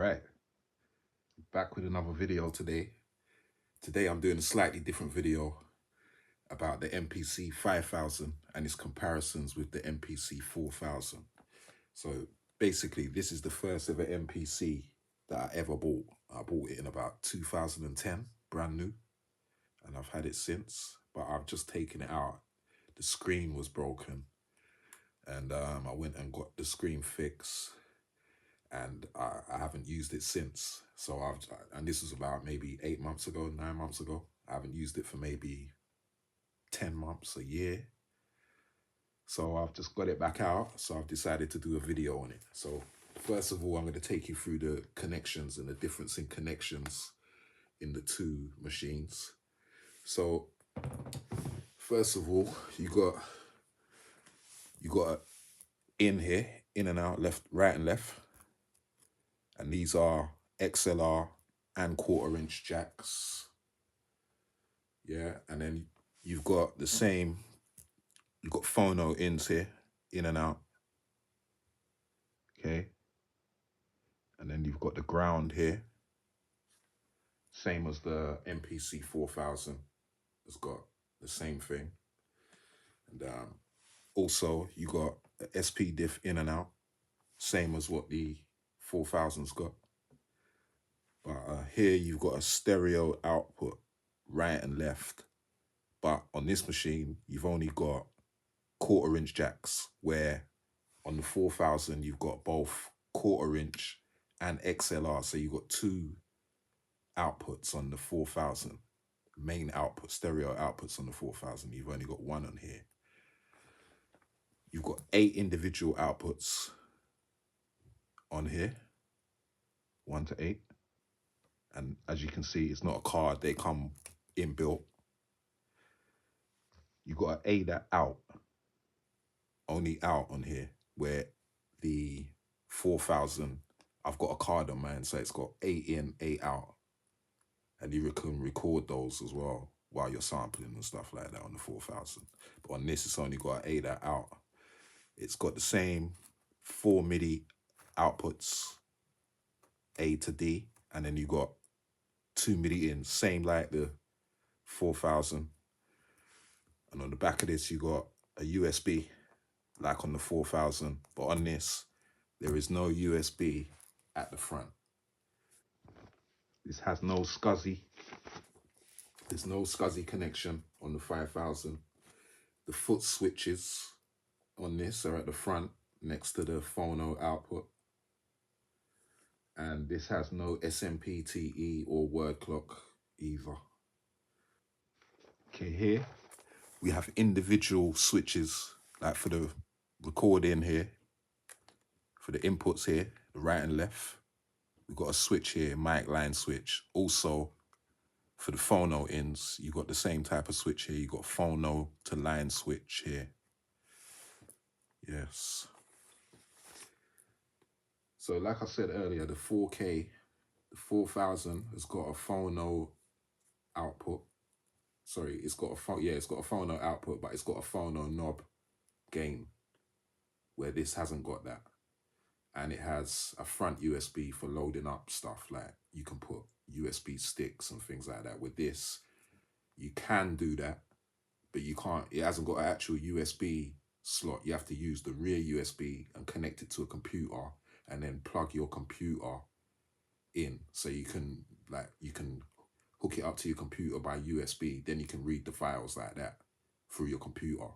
Alright, back with another video today. Today I'm doing a slightly different video about the MPC 5000 and its comparisons with the MPC 4000. So basically this is the first ever MPC that I ever bought. I bought it in about 2010, brand new, and I've had it since, but I've just taken it out. The screen was broken and I went and got the screen fixed. And I haven't used it since. So and this was about maybe 8 months ago, 9 months ago. I haven't used it for maybe 10 months, a year. So I've just got it back out. So I've decided to do a video on it. So first of all, I'm going to take you through the connections and the difference in connections in the two machines. So first of all, you got in here, in and out, left, right and left. And these are XLR and 1/4" jacks. Yeah, and then you've got the same, you've got phono ins here, in and out. Okay. And then you've got the ground here. Same as the MPC 4000. It's got the same thing. And also you got the SP diff in and out. Same as what the 4000's got. But here you've got a stereo output, right and left. But on this machine, you've only got 1/4" jacks, where on the 4000, you've got both 1/4" and XLR. So you've got two outputs on the 4000, main output, stereo outputs on the 4000. You've only got one on here. You've got 8 individual outputs on here, 1 to 8. And as you can see, it's not a card, they come inbuilt. You've got an ADA out, only out on here, where the 4000, I've got a card on mine, so it's got 8 in, 8 out. And you can record those as well while you're sampling and stuff like that on the 4000. But on this, it's only got an ADA out. It's got the same 4 MIDI outputs, A to D, and then you got 2 MIDI in, same like the 4000. And on the back of this, you got a USB, like on the 4000. But on this, there is no USB at the front. This has no SCSI. There's no SCSI connection on the 5000. The foot switches on this are at the front, next to the phono output. And this has no SMPTE or word clock either. Okay, here we have individual switches, like for the recording here, for the inputs here, the right and left. We've got a switch here, mic line switch. Also, for the phono ins, you've got the same type of switch here. You've got phono to line switch here. Yes. So like I said earlier, the 4K, the 4000 has got a phono output. Sorry, it's got a phono output, but it's got a phono knob gain, where this hasn't got that. And it has a front USB for loading up stuff, like you can put USB sticks and things like that. With this, you can do that, but you can't, it hasn't got an actual USB slot. You have to use the rear USB and connect it to a computer and then plug your computer in. So you can hook it up to your computer by USB, then you can read the files like that through your computer.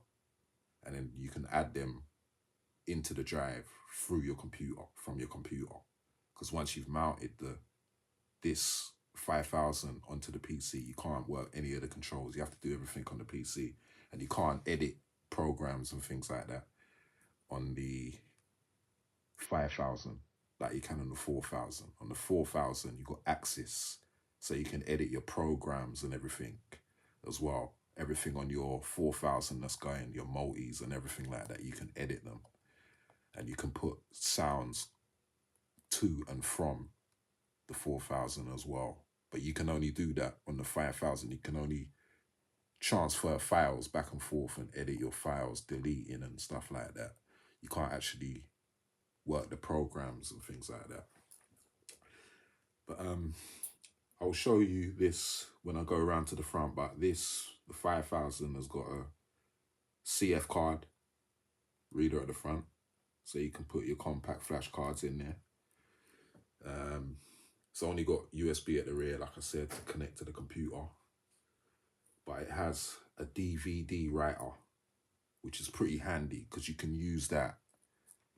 And then you can add them into the drive through your computer, from your computer. Because once you've mounted this 5000 onto the PC, you can't work any of the controls. You have to do everything on the PC. And you can't edit programs and things like that on the 5000 like you can on the 4000. On the 4000, you've got access, so you can edit your programs and everything as well. Everything on your 4000 that's going, your multis and everything like that, you can edit them. And you can put sounds to and from the 4000 as well. But you can only do that on the 5000. You can only transfer files back and forth and edit your files, deleting and stuff like that. You can't actually work the programs and things like that. But I'll show you this when I go around to the front. But this, the 5000 has got a CF card reader at the front, so you can put your compact flash cards in there. It's only got USB at the rear, like I said, to connect to the computer. But it has a DVD writer, which is pretty handy because you can use that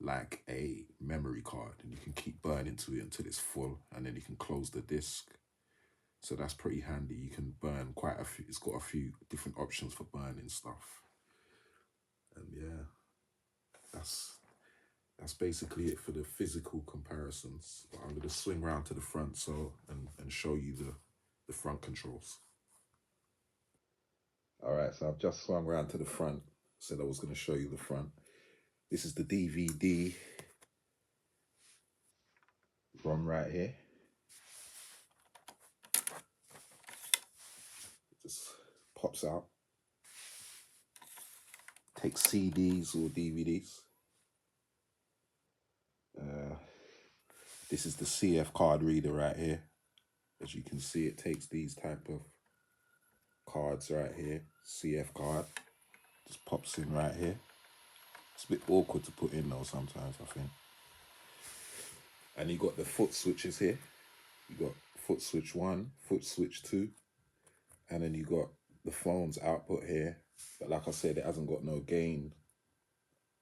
like a memory card and you can keep burning to it until it's full, and then you can close the disc. So that's pretty handy. You can burn quite a few. It's got a few different options for burning stuff. And yeah, that's basically it for the physical comparisons. But I'm gonna swing round to the front and show you the front controls. All right, so I've just swung around to the front. Said I was gonna show you the front. This is the DVD ROM right here. It just pops out. Takes CDs or DVDs. This is the CF card reader right here. As you can see, it takes these type of cards right here. CF card. Just pops in right here. It's a bit awkward to put in though sometimes, I think. And you got the foot switches here. You got foot switch 1, foot switch 2. And then you got the phone's output here. But like I said, it hasn't got no gain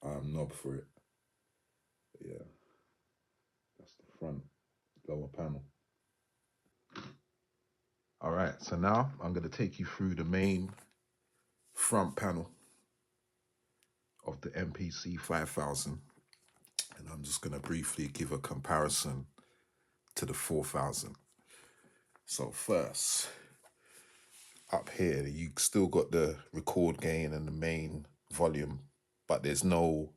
knob for it. But yeah, that's the front lower panel. All right, so now I'm going to take you through the main front panel of the MPC 5000. And I'm just going to briefly give a comparison to the 4000. So first, up here, you still got the record gain and the main volume, but there's no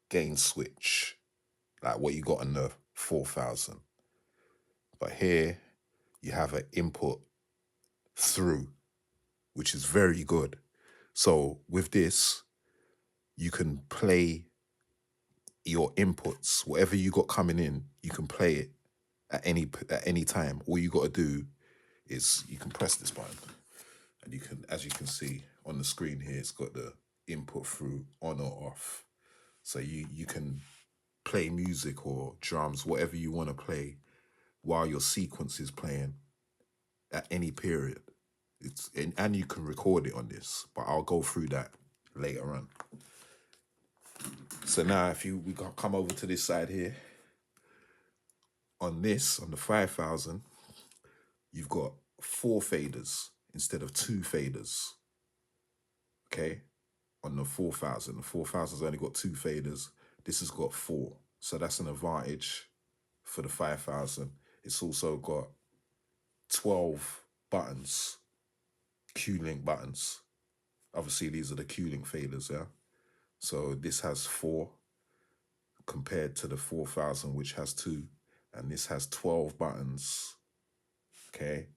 gain switch like what you got on the 4000. But here, you have an input through, which is very good. So with this, you can play your inputs, whatever you got coming in, you can play it at any time. All you got to do is you can press this button, and you can, as you can see on the screen here, it's got the input through on or off. So you can play music or drums, whatever you want to play, while your sequence is playing at any period. And you can record it on this, but I'll go through that later on. So now we come over to this side here, on the 5000, you've got 4 faders instead of 2 faders. Okay? On the 4000. The 4000's only got 2 faders. This has got 4. So that's an advantage for the 5000. It's also got 12 buttons, Q-Link buttons. Obviously, these are the Q-Link faders, yeah? So this has 4 compared to the 4000, which has 2. And this has 12 buttons, okay,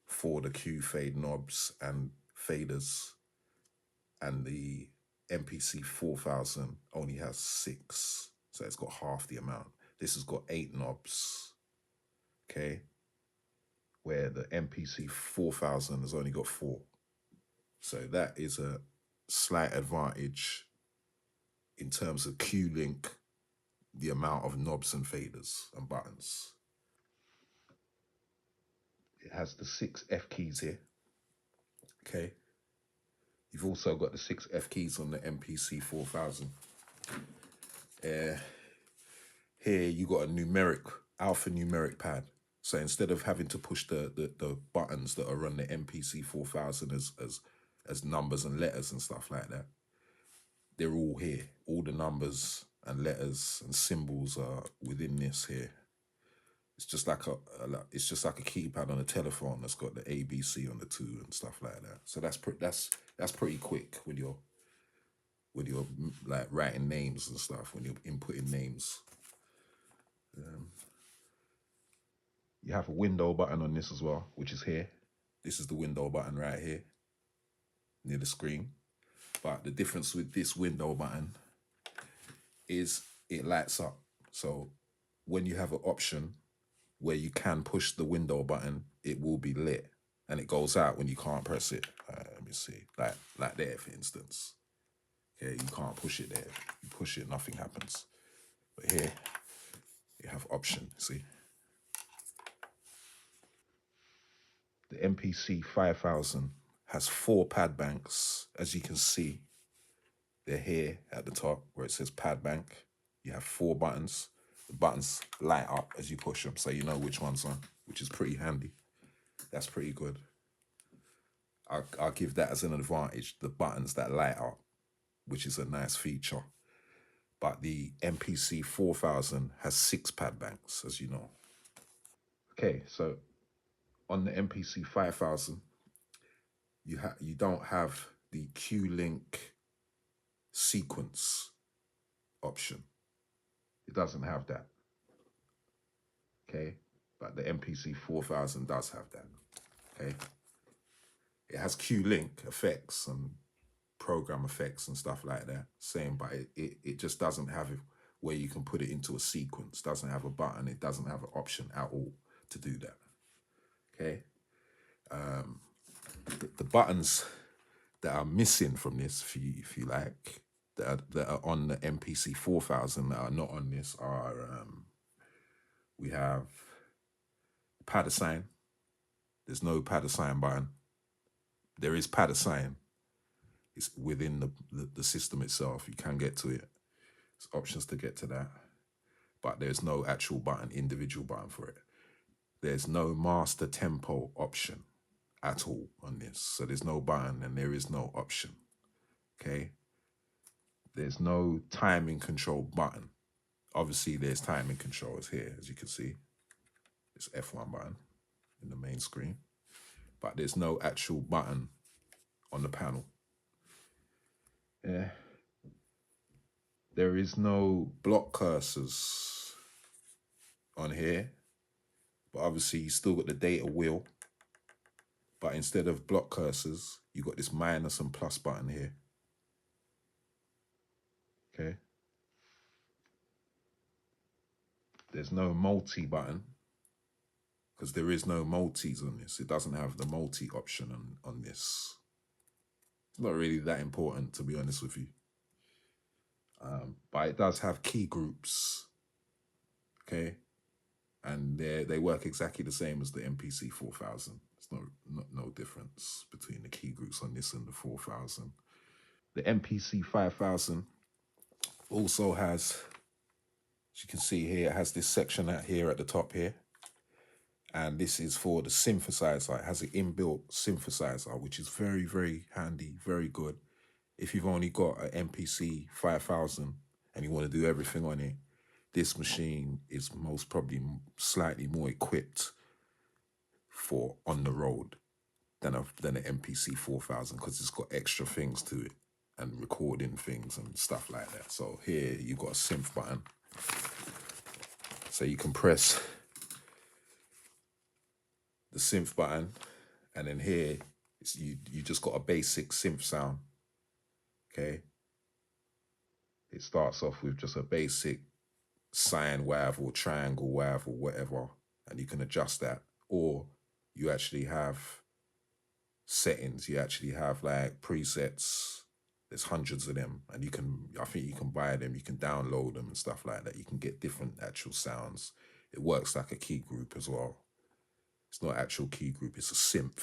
for the Q fade knobs and faders. And the MPC 4000 only has 6, so it's got half the amount. This has got 8 knobs, okay, where the MPC 4000 has only got 4. So that is a slight advantage in terms of Q-Link, the amount of knobs and faders and buttons. It has the 6 F keys here, okay. You've also got the 6 F keys on the MPC 4000. Here you got a alphanumeric pad. So instead of having to push the buttons that are on the MPC 4000 as numbers and letters and stuff like that, they're all here. All the numbers and letters and symbols are within this here. It's just like a keypad on a telephone that's got the ABC on the 2 and stuff like that. So that's pretty quick with your like writing names and stuff, when you're inputting names. You have a window button on this as well, which is here. This is the window button right here near the screen. But the difference with this window button is it lights up. So when you have an option where you can push the window button, it will be lit, and it goes out when you can't press it. Let me see, like there, for instance. Yeah, you can't push it there. You push it, nothing happens. But here, you have option. See, the MPC 5000 has 4 pad banks, as you can see. They're here at the top where it says pad bank. You have 4 buttons. The buttons light up as you push them, so you know which one's on, which is pretty handy. That's pretty good. I'll give that as an advantage, the buttons that light up, which is a nice feature. But the MPC 4000 has 6 pad banks, as you know. Okay, so on the MPC 5000, you don't have the Q-Link sequence option. It doesn't have that. Okay, but the MPC 4000 does have that. Okay, it has Q-Link effects and program effects and stuff like that, same, but it just doesn't have it where you can put it into a sequence. Doesn't have a button. It doesn't have an option at all to do that. Okay, the buttons that are missing from this, if you like, that are on the MPC 4000 that are not on this are we have pad assign. There's no pad assign button. There is pad assign. It's within the system itself. You can get to it. There's options to get to that, but there's no actual button, individual button for it. There's no master tempo option at all on this. So there's no button and there is no option. Okay. There's no timing control button. Obviously there's timing controls here, as you can see. It's F1 button in the main screen, but there's no actual button on the panel. Yeah. There is no block cursors on here, but obviously you still got the data wheel, but instead of block cursors, you got this minus and plus button here. Okay. There's no multi button because there is no multis on this. It doesn't have the multi option on this. It's not really that important, to be honest with you. But it does have key groups. Okay. And they work exactly the same as the MPC 4000. There's no difference between the key groups on this and the 4000. The MPC 5000 also has, as you can see here, it has this section out here at the top here. And this is for the synthesizer. It has an inbuilt synthesizer, which is very, very handy, very good. If you've only got an MPC 5000 and you want to do everything on it, this machine is most probably slightly more equipped for on the road than an MPC 4000 because it's got extra things to it and recording things and stuff like that. So here you've got a synth button. So you can press the synth button, and then here you just got a basic synth sound. Okay. It starts off with just a basic sine wave or triangle wave or whatever, and you can adjust that. Or you actually have settings. You actually have like presets. There's hundreds of them, and I think you can buy them, you can download them and stuff like that. You can get different actual sounds. It works like a key group as well. It's not actual key group, it's a synth,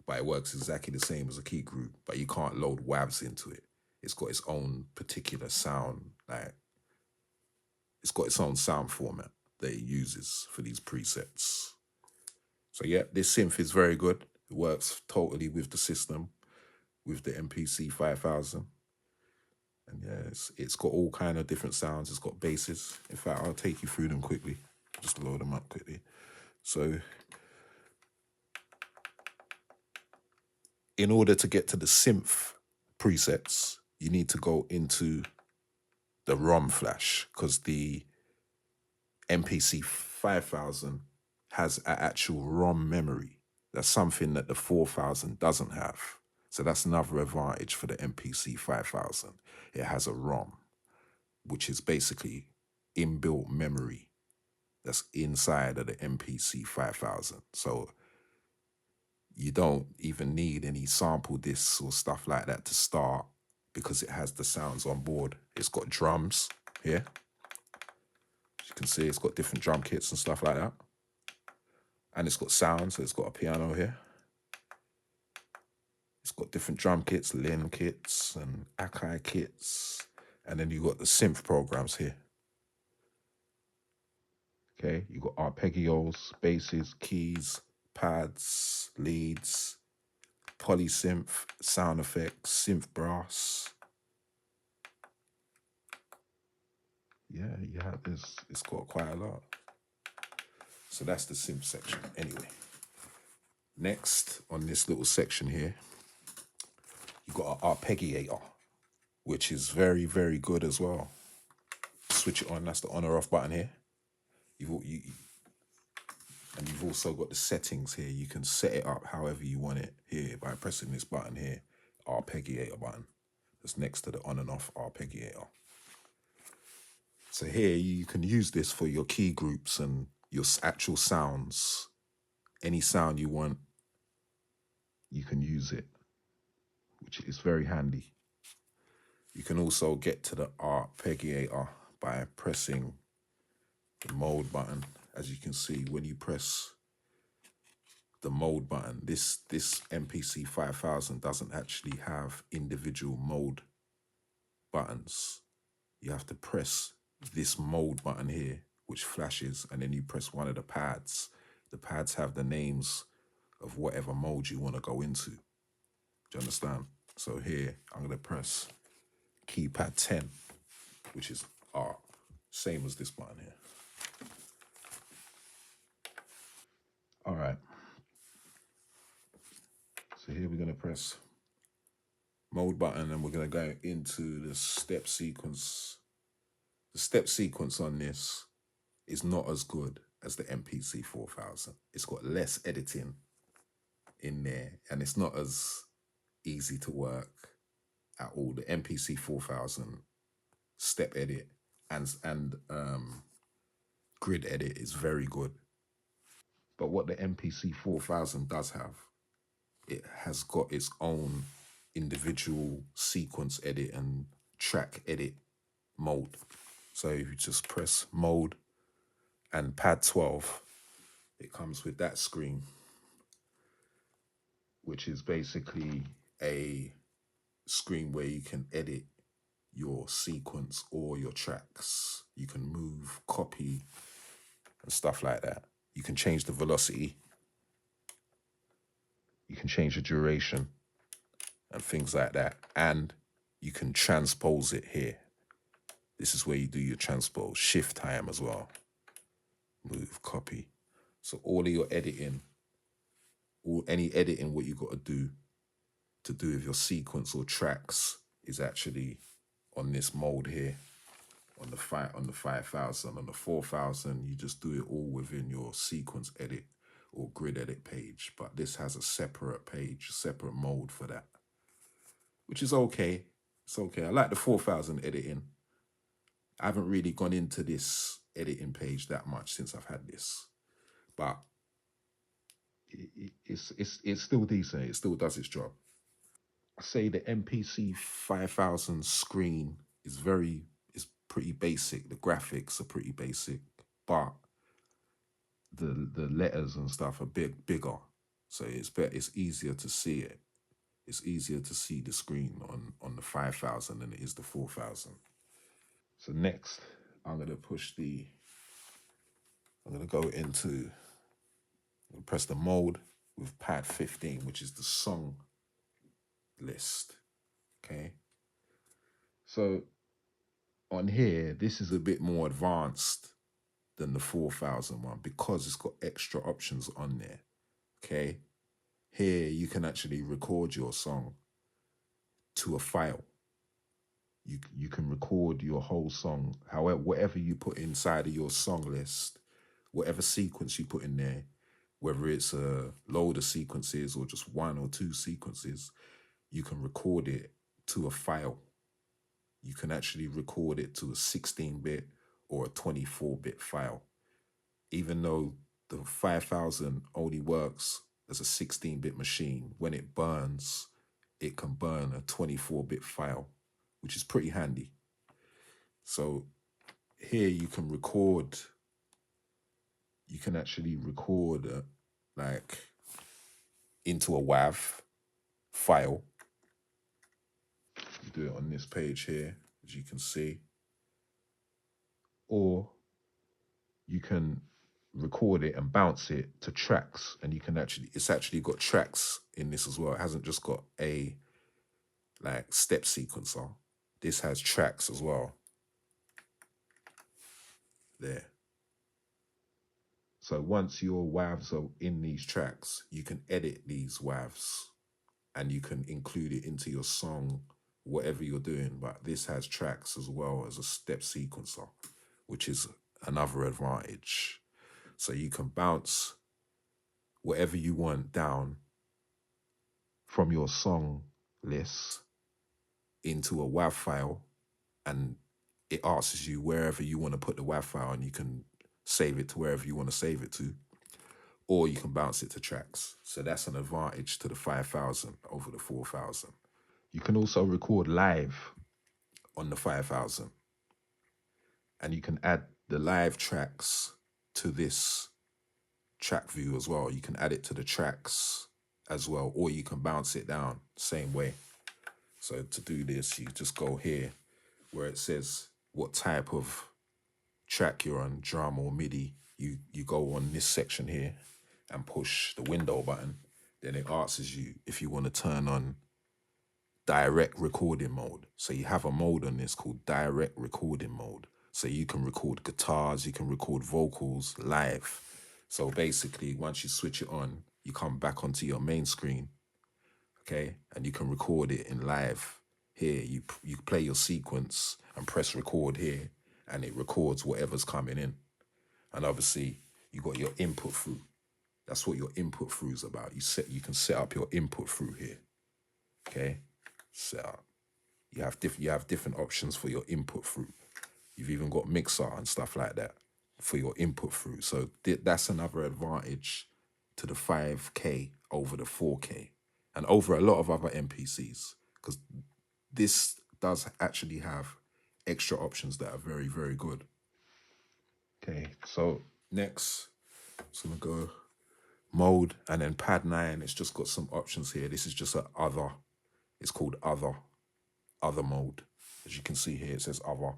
but it works exactly the same as a key group, but you can't load WAVs into it. It's got its own particular sound, like it's got its own sound format that it uses for these presets. So yeah, this synth is very good. It works totally with the system, with the MPC 5000. And yeah, it's got all kind of different sounds. It's got basses. In fact, I'll take you through them quickly. Just load them up quickly. So in order to get to the synth presets, you need to go into the ROM flash because the MPC 5000 has an actual ROM memory. That's something that the 4000 doesn't have. So that's another advantage for the MPC 5000. It has a ROM, which is basically inbuilt memory that's inside of the MPC 5000. So you don't even need any sample discs or stuff like that to start because it has the sounds on board. It's got drums here. As you can see, it's got different drum kits and stuff like that. And it's got sounds, so it's got a piano here. It's got different drum kits, Lin kits and Akai kits. And then you got the synth programs here. Okay, you got arpeggios, basses, keys, pads, leads, polysynth, sound effects, synth brass. Yeah, you have this. It's got quite a lot. So that's the synth section. Anyway, next on this little section here, you got an arpeggiator, which is very, very good as well. Switch it on. That's the on or off button here. And you've also got the settings here. You can set it up however you want it here by pressing this button here, Arpeggiator button. That's next to the on and off Arpeggiator. So here you can use this for your key groups and your actual sounds. Any sound you want, you can use it, which is very handy. You can also get to the Arpeggiator by pressing the mode button. As you can see, when you press the mode button, this MPC 5000 doesn't actually have individual mode buttons. You have to press this mode button here, which flashes, and then you press one of the pads. The pads have the names of whatever mode you want to go into. Do you understand? So here, I'm going to press keypad 10, which is same as this button here. All right. So here we're going to press mode button and we're going to go into the step sequence. The step sequence on this is not as good as the MPC 4000. It's got less editing in there and it's not as easy to work at all. The MPC 4000 step edit and grid edit is very good. But what the MPC 4000 does have, it has got its own individual sequence edit and track edit mode. So if you just press mode and pad 12, it comes with that screen, which is basically a screen where you can edit your sequence or your tracks. You can move, copy, and stuff like that. You can change the velocity. You can change the duration and things like that. And you can transpose it here. This is where you do your transpose, shift time as well. Move, copy. So all of your editing, any editing what you got to do with your sequence or tracks is actually on this mode here. On the 5000, on the 4000, you just do it all within your sequence edit or grid edit page. But this has a separate page, separate mode for that, which is okay. It's okay. I like the 4000 editing. I haven't really gone into this editing page that much since I've had this, but it's still decent. It still does its job. I say the MPC 5000 screen is pretty basic. The graphics are pretty basic, but the letters and stuff are bigger, so it's easier to see it. It's easier to see the screen on the 5000 than it is the 4000. So next, I'm gonna press the mode with pad 15, which is the song list. Okay. So on here, this is a bit more advanced than the 4000 one because it's got extra options on there. Okay. Here you can actually record your song to a file. You can record your whole song, however, whatever you put inside of your song list, whatever sequence you put in there, whether it's a load of sequences or just one or two sequences, you can record it to a file. You can actually record it to a 16-bit or a 24-bit file. even though the 5000 only works as a 16-bit machine, when it burns, it can burn a 24-bit file, which is pretty handy. So here you can record, you can actually record like into a WAV file. You do it on this page here, as you can see. Or you can record it and bounce it to tracks, and you can actually, it's actually got tracks in this as well. It hasn't just got a like step sequencer. This has tracks as well. There. So once your WAVs are in these tracks, you can edit these WAVs and you can include it into your song, whatever you're doing. But this has tracks as well as a step sequencer, which is another advantage. So you can bounce whatever you want down from your song list into a WAV file, and it asks you wherever you want to put the WAV file, and you can save it to wherever you want to save it to, or you can bounce it to tracks. So that's an advantage to the 5000 over the 4000. You can also record live on the 5000, and you can add the live tracks to this track view as well. You can add it to the tracks as well, or you can bounce it down same way. So to do this, you just go here where it says what type of track you're on, drum or MIDI. You go on this section here and push the window button. Then it asks you if you want to turn on direct recording mode. So you have a mode on this called direct recording mode. So you can record guitars, you can record vocals live. So basically, once you switch it on, you come back onto your main screen, okay? And you can record it in live. Here, you play your sequence and press record here, and it records whatever's coming in. And obviously, you got your input through. That's what your input through is about. You can set up your input through here, okay? Set up. You have different options for your input through. You've even got mixer and stuff like that for your input through. So that's another advantage to the 5K over the 4K and over a lot of other MPCs, because this does actually have extra options that are very, very good. Okay, so next, I'm gonna go mode, and then pad 9, it's just got some options here. This is just an other, it's called other mode. As you can see here, it says other.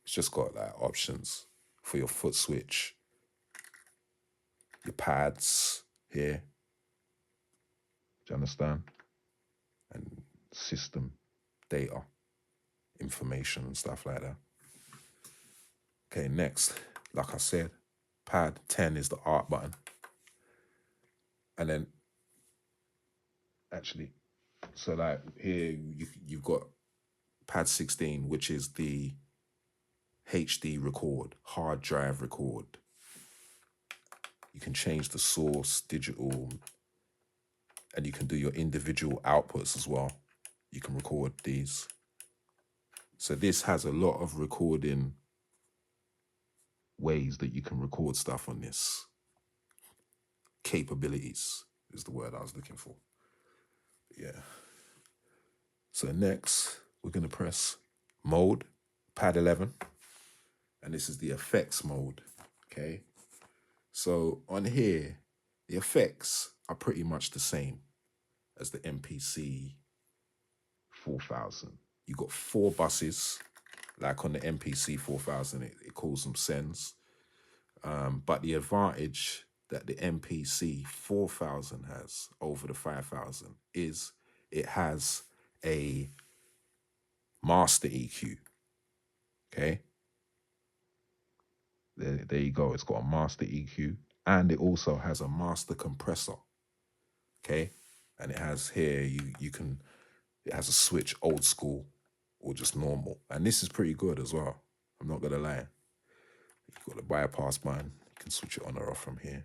It's just got like options for your foot switch, your pads here. Do you understand? And system data, information and stuff like that. Okay, next, like I said, pad 10 is the art button. And then actually, so like here you've got pad 16, which is the HD record, hard drive record. You can change the source, digital, and you can do your individual outputs as well. You can record these. So this has a lot of recording ways that you can record stuff on this. Capabilities is the word I was looking for. Yeah. So next, we're going to press mode, pad 11. And this is the effects mode, okay? So on here, the effects are pretty much the same as the MPC 4000. You got 4 buses, like on the MPC 4000, it calls them sends. But the advantage that the MPC 4000 has over the 5000 is it has a master EQ, okay? There you go. It's got a master EQ, and it also has a master compressor, okay? And it has here, it has a switch old school or just normal. And this is pretty good as well. I'm not going to lie. You've got the bypass button. You can switch it on or off from here.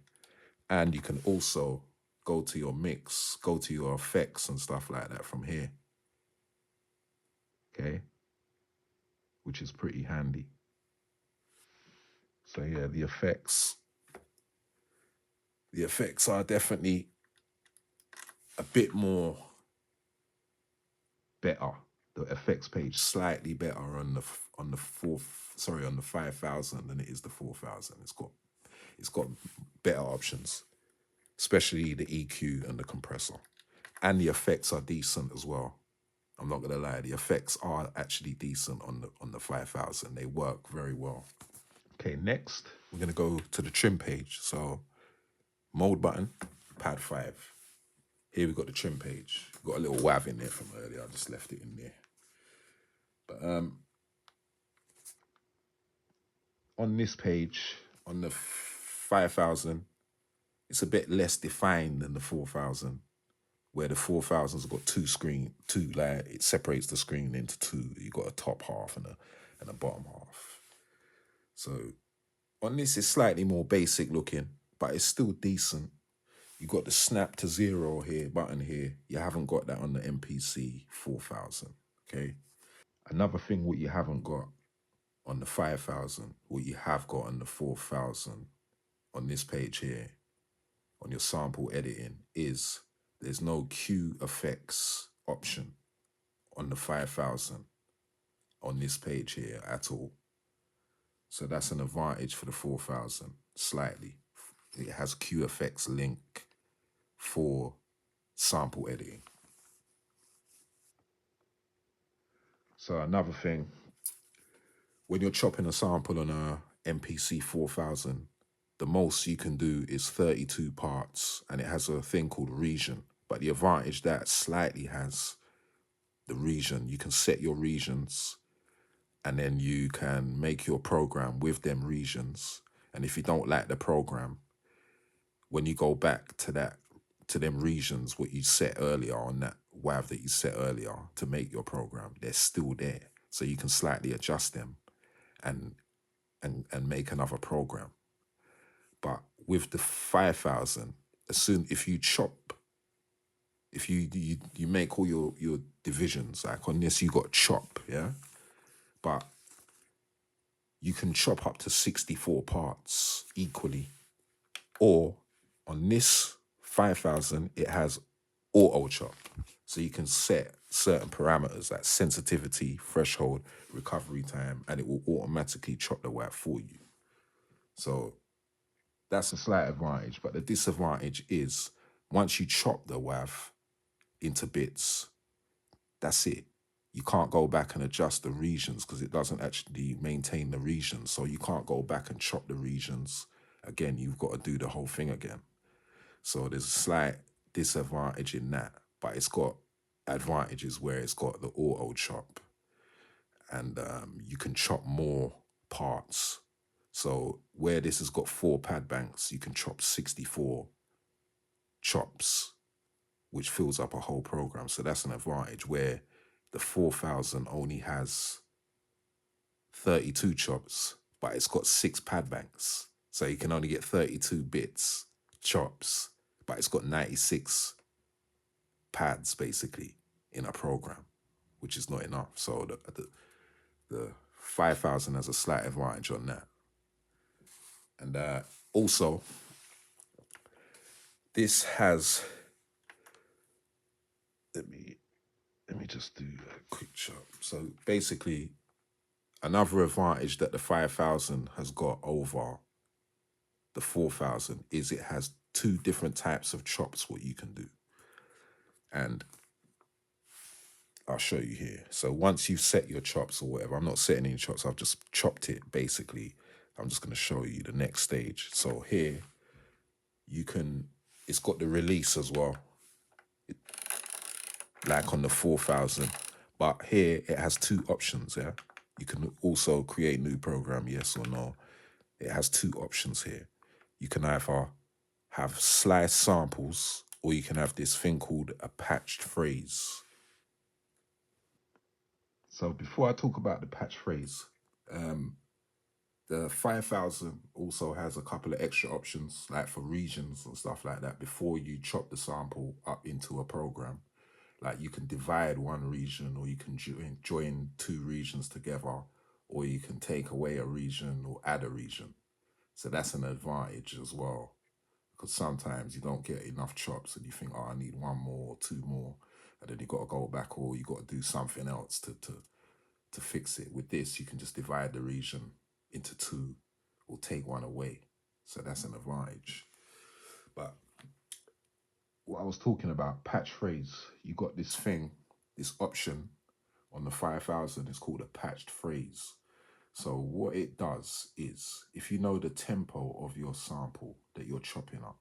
And you can also go to your mix, go to your effects and stuff like that from here, okay? Which is pretty handy. So yeah, the effects, The effects are definitely a bit more better. The effects page slightly better on the on the 5,000 than it is the 4,000. It's got better options, especially the EQ and the compressor, and the effects are decent as well. I'm not gonna lie, the effects are actually decent on the 5,000. They work very well. Okay, next we're gonna go to the trim page. So mode button, pad 5. Here we've got the trim page. We've got a little WAV in there from earlier. I just left it in there. But on this page, on the 5,000, it's a bit less defined than the 4,000, where the 4,000's got two, like it separates the screen into two. You got a top half and a bottom half. So on this, it's slightly more basic looking, but it's still decent. You got the snap to zero here button here. You haven't got that on the MPC 4,000. Okay. Another thing what you haven't got on the 5,000, what you have got on the 4,000 on this page here, on your sample editing, is there's no Q effects option on the 5,000 on this page here at all. So that's an advantage for the 4,000, slightly. It has Q effects link for sample editing. So another thing, when you're chopping a sample on a MPC 4,000, the most you can do is 32 parts, and it has a thing called region. But the advantage that slightly has the region, you can set your regions, and then you can make your program with them regions. And if you don't like the program, when you go back to them regions, what you set earlier on that WAV that you set earlier to make your program, they're still there. So you can slightly adjust them and make another program. But with the 5,000, if you chop, if you make all your divisions, like on this you got chop, yeah? But you can chop up to 64 parts equally. Or on this 5,000, it has auto chop. So you can set certain parameters like sensitivity, threshold, recovery time, and it will automatically chop the WAV for you. So that's a slight advantage. But the disadvantage is once you chop the WAV into bits, that's it. You can't go back and adjust the regions because it doesn't actually maintain the regions. So you can't go back and chop the regions. Again, you've got to do the whole thing again. So there's a slight disadvantage in that, but it's got advantages where it's got the auto chop, and you can chop more parts. So where this has got 4 pad banks, you can chop 64 chops, which fills up a whole program. So that's an advantage, where the 4,000 only has 32 chops, but it's got 6 pad banks. So you can only get 32 bits, chops, but it's got 96 pads basically in a program, which is not enough. So the 5,000 has a slight advantage on that. And also, this has, let me just do a quick chop. So basically, another advantage that the 5,000 has got over the 4,000 is it has 2 different types of chops what you can do. And I'll show you here. So once you've set your chops or whatever, I'm not setting any chops, I've just chopped it basically. I'm just going to show you the next stage. So here, you can, it's got the release as well, like on the 4,000. But here, it has 2 options, yeah? You can also create new program, yes or no. It has 2 options here. You can either have sliced samples, or you can have this thing called a patched phrase. So before I talk about the patch phrase, the 5,000 also has a couple of extra options, like for regions and stuff like that, before you chop the sample up into a program. Like you can divide one region, or you can join 2 regions together, or you can take away a region or add a region. So that's an advantage as well. because sometimes you don't get enough chops and you think, oh, I need one more, two more, and then you got to go back or you got to do something else to fix it. With this, you can just divide the region into two or take one away. So that's an advantage. But what I was talking about, patch phrase, you got this thing, this option on the 5000, it's called a patched phrase. So what it does is, if you know the tempo of your sample that you're chopping up,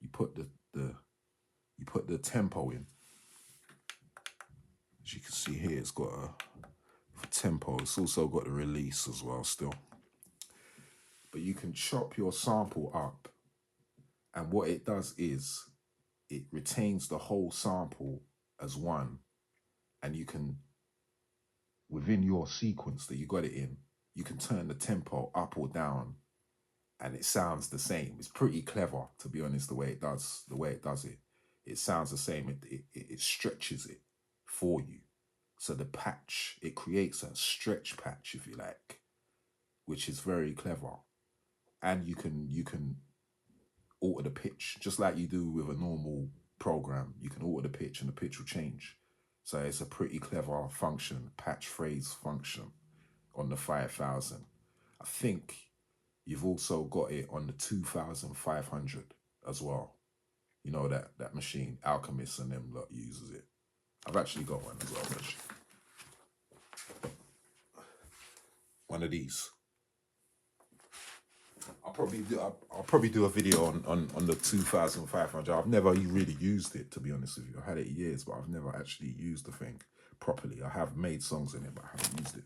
you put the tempo in. As you can see here, it's got a tempo. It's also got the release as well still. But you can chop your sample up, and what it does is it retains the whole sample as one, and you can, within your sequence that you got it in, you can turn the tempo up or down and it sounds the same. It's pretty clever, to be honest, the way it does it. It sounds the same. It stretches it for you. So the patch, it creates a stretch patch, if you like, which is very clever. And you can alter the pitch, just like you do with a normal program. You can alter the pitch and the pitch will change. So it's a pretty clever function, patch phrase function on the 5000. I think you've also got it on the 2500 as well. You know, that machine, Alchemist and them lot uses it. I've actually got one as well, actually. One of these. I'll probably do a video on the 2500. I've never really used it, to be honest with you. I had it years, but I've never actually used the thing properly. I have made songs in it, but I haven't used it.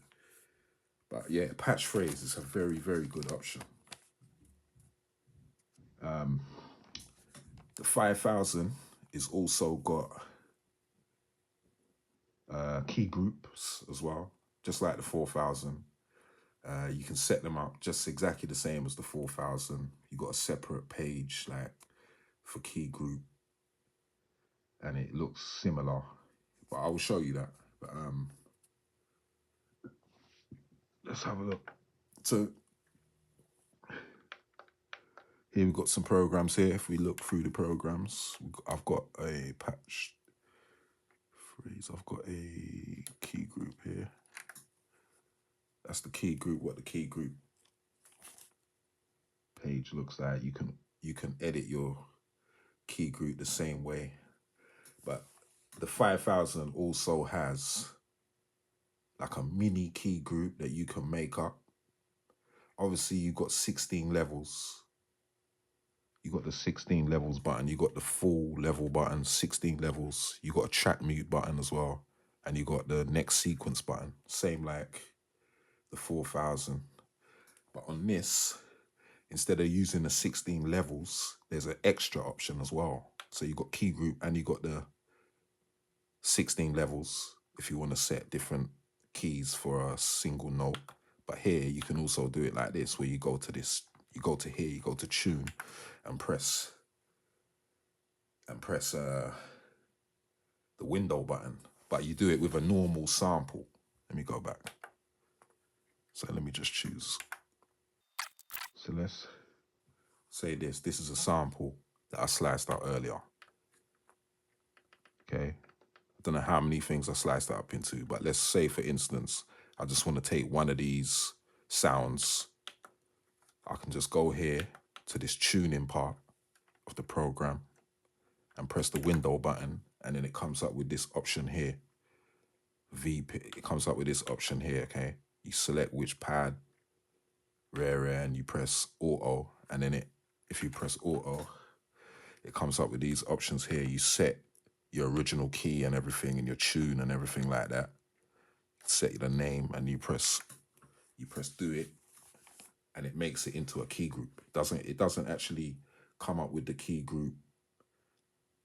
But yeah, patch phrase is a very, very good option. The 5000 is also got key groups as well, just like the 4000. You can set them up just exactly the same as the 4000. You got a separate page like for key group, and it looks similar, but I will show you that. But let's have a look. So here we've got some programs here. If we look through the programs, I've got a patch phrase. I've got a key group here. That's the key group, what the key group page looks like. You can edit your key group the same way. But the 5000 also has like a mini key group that you can make up. Obviously, you've got 16 levels. You got the 16 levels button. You got the full level button, 16 levels. You got a track mute button as well. And you got the next sequence button. Same like the 4000. But on this, instead of using the 16 levels, there's an extra option as well. So you got key group and you got the 16 levels if you want to set different keys for a single note. But here you can also do it like this, where you go to this, you go to here, you go to tune and press the window button. But you do it with a normal sample. Let me go back. So let me just choose. So let's say this is a sample that I sliced out earlier. Okay. I don't know how many things I sliced that up into, but let's say, for instance, I just want to take one of these sounds. I can just go here to this tuning part of the program and press the window button, and then it comes up with this option here. It comes up with this option here, okay? You select which pad, rare, and you press auto, and then if you press auto, it comes up with these options here. You set your original key and everything, and your tune and everything like that. Set the name, and you press do it, and it makes it into a key group. It doesn't actually come up with the key group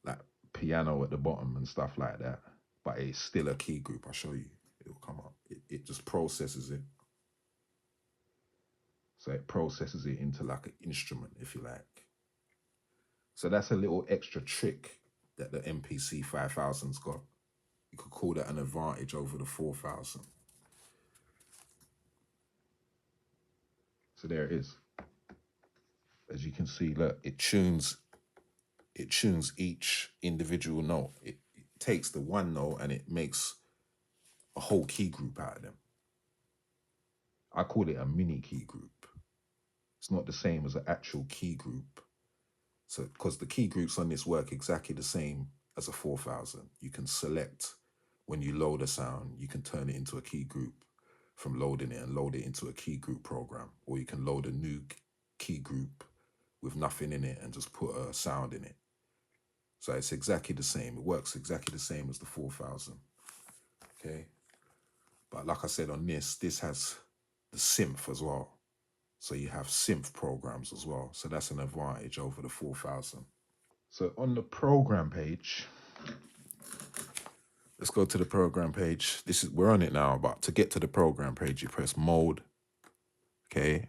like piano at the bottom and stuff like that, but it's still a key group. I'll show you. It'll come up. It just processes it. So it processes it into like an instrument, if you like. So that's a little extra trick that the MPC 5000's got. You could call that an advantage over the 4000. So there it is. As you can see, look, it tunes each individual note. It takes the one note and it makes a whole key group out of them. I call it a mini key group. It's not the same as an actual key group. So, because the key groups on this work exactly the same as a 4000. You can select when you load a sound, you can turn it into a key group from loading it and load it into a key group program. Or you can load a new key group with nothing in it and just put a sound in it. So it's exactly the same. It works exactly the same as the 4000. Okay. But like I said, on this has the synth as well. So you have synth programs as well. So that's an advantage over the 4000. So on the program page, let's go to the program page. We're on it now, but to get to the program page, you press mode, okay,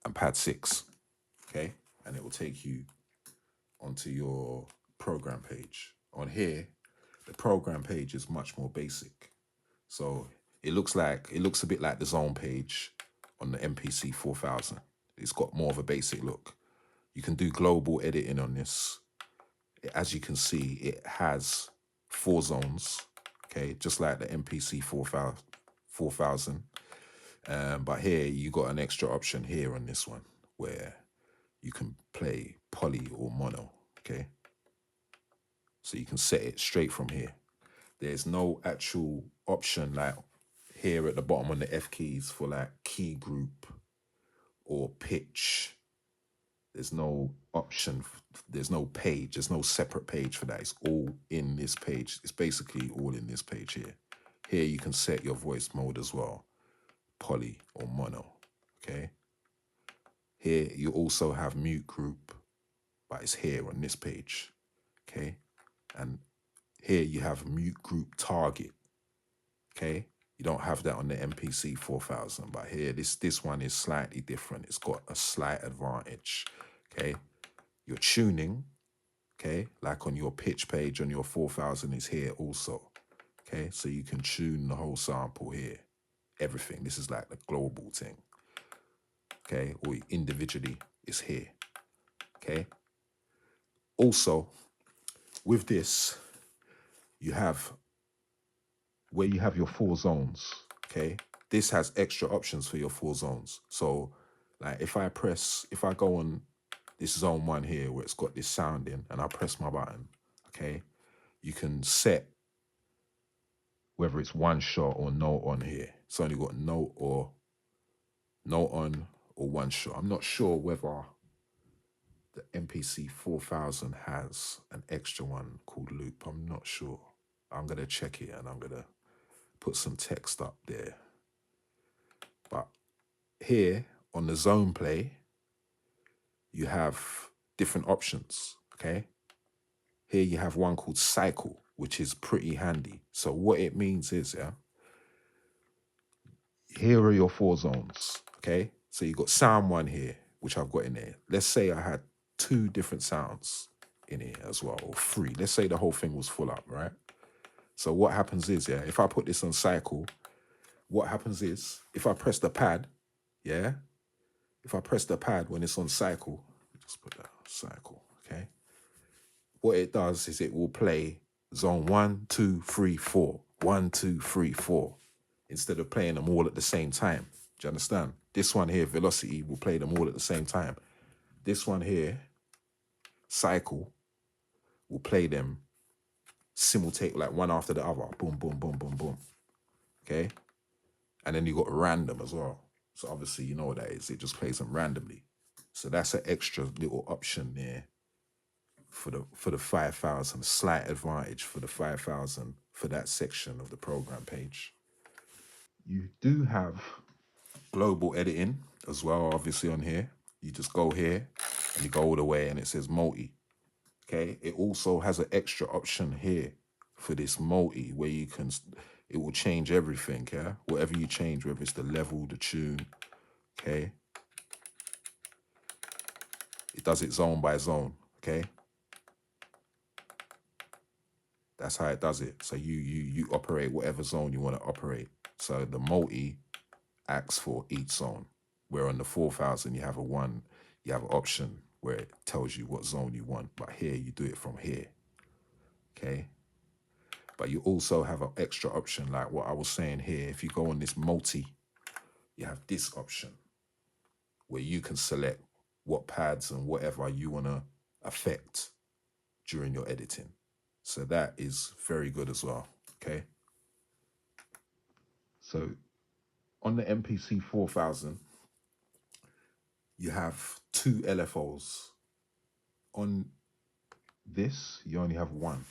and pad 6, okay, and it will take you onto your program page. On here, the program page is much more basic. So it looks a bit like the zone page on the MPC 4000. It's got more of a basic look. You can do global editing on this. As you can see, it has 4 zones, okay, just like the MPC 4000. But here you got an extra option here on this one where you can play poly or mono, okay? So you can set it straight from here. There's no actual option like here at the bottom on the F keys for like key group or pitch. There's no option, there's no page, there's no separate page for that. It's all in this page. It's basically all in this page here. Here you can set your voice mode as well, poly or mono, okay? Here you also have mute group, but it's here on this page, okay? And here you have mute group target, okay? You don't have that on the MPC 4000, but here, this one is slightly different. It's got a slight advantage, okay? Your tuning, okay, like on your pitch page on your 4000 is here also, okay? So you can tune the whole sample here, everything. This is like the global thing, okay? Or individually is here, okay? Also, with this, you have where you have your 4 zones, okay? This has extra options for your 4 zones. So like if I go on this zone 1 here where it's got this sound in and I press my button, okay? You can set whether it's 1 shot or note on here. It's only got note on or 1 shot. I'm not sure whether the MPC 4000 has an extra one called loop. I'm not sure. I'm going to check it and I'm going to put some text up there. But here on the zone play, you have different options, okay? Here you have one called cycle, which is pretty handy. So what it means is, yeah, here are your 4 zones, okay? So you got sound 1 here, which I've got in there. Let's say I had 2 different sounds in here as well, or 3. Let's say the whole thing was full up, right? So what happens is, yeah, if I put this on cycle, what happens is, if I press the pad, yeah, if I press the pad when it's on cycle, just put that on cycle, okay? What it does is it will play zone 1, 2, 3, 4, 1, 2, 3, 4, instead of playing them all at the same time. Do you understand? This one here, velocity, will play them all at the same time. This one here, cycle, will play them simultaneously, like one after the other. Boom, boom, boom, boom, boom. Okay? And then you got random as well. So obviously you know what that is. It just plays them randomly. So that's an extra little option there for the 5000, slight advantage for the 5000 for that section of the program page. You do have global editing as well, obviously on here. You just go here and you go all the way and it says multi. Okay, it also has an extra option here for this multi where you can, it will change everything, yeah? Whatever you change, whether it's the level, the tune, okay? It does it zone by zone, okay? That's how it does it. So you operate whatever zone you want to operate. So the multi acts for each zone, where on the 4000 you have an option where it tells you what zone you want. But here, you do it from here, okay? But you also have an extra option, like what I was saying here. If you go on this multi, you have this option where you can select what pads and whatever you want to affect during your editing. So that is very good as well, okay? So on the MPC 4000, you have 2 LFOs. On this, you only have 1.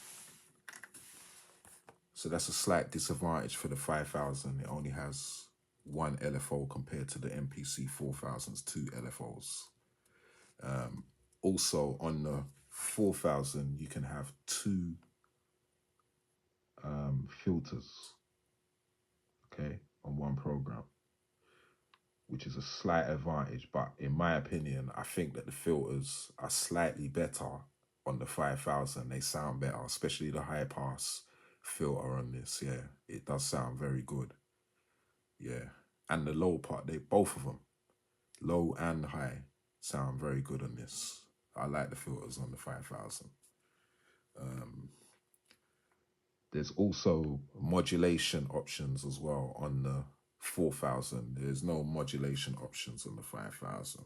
So that's a slight disadvantage for the 5000. It only has 1 LFO compared to the MPC 4000's 2 LFOs. Also, on the 4000, you can have 2 filters, okay, on one program, which is a slight advantage. But in my opinion, I think that the filters are slightly better on the 5000. They sound better, especially the high pass filter on this. Yeah, it does sound very good. Yeah, and the low part, both of them, low and high, sound very good on this. I like the filters on the 5000. There's also modulation options as well on the 4000. There's no modulation options on the 5000.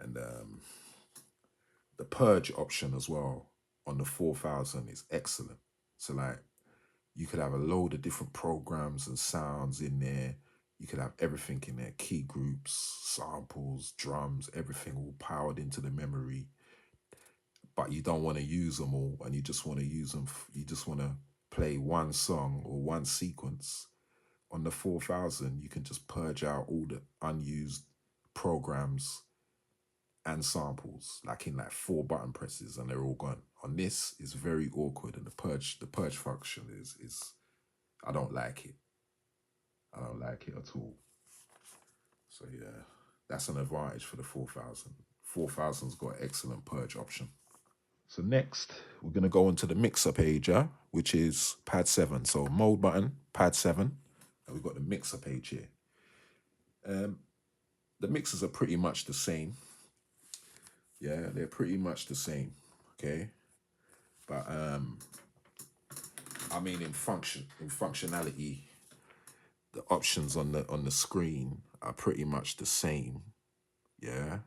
And the purge option as well on the 4000 is excellent. So like, you could have a load of different programs and sounds in there. You could have everything in there, key groups, samples, drums, everything all powered into the memory. But you don't want to use them all, and you just want to use them, you just want to play one song or one sequence. On the 4000, you can just purge out all the unused programs and samples, like in like 4 button presses, and they're all gone. On this, it's very awkward, and the purge function is I don't like it. I don't like it at all. So yeah, that's an advantage for the 4000. 4000's got an excellent purge option. So next, we're going to go onto the mixer page, yeah, which is pad 7. So mode button, pad 7, and we've got the mixer page here. The mixers are pretty much the same. Yeah, they're pretty much the same, okay? But I mean, in functionality, the options on the screen are pretty much the same, yeah.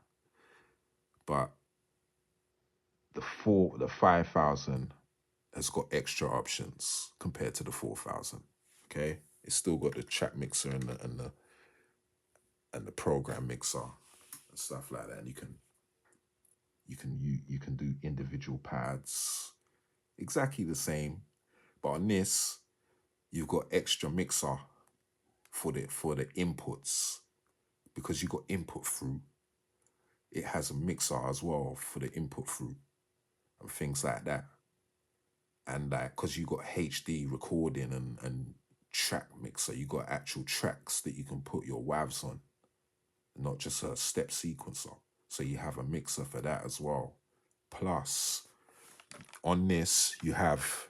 But the 5000 has got extra options compared to the 4000. Okay, it's still got the track mixer and the program mixer and stuff like that. And you can do individual pads, exactly the same. But on this, you've got extra mixer for the inputs, because you got input through. It has a mixer as well for the input through and things like that. And like, because you got HD recording and track mixer, you got actual tracks that you can put your WAVs on, not just a step sequencer. So you have a mixer for that as well. Plus, on this, you have,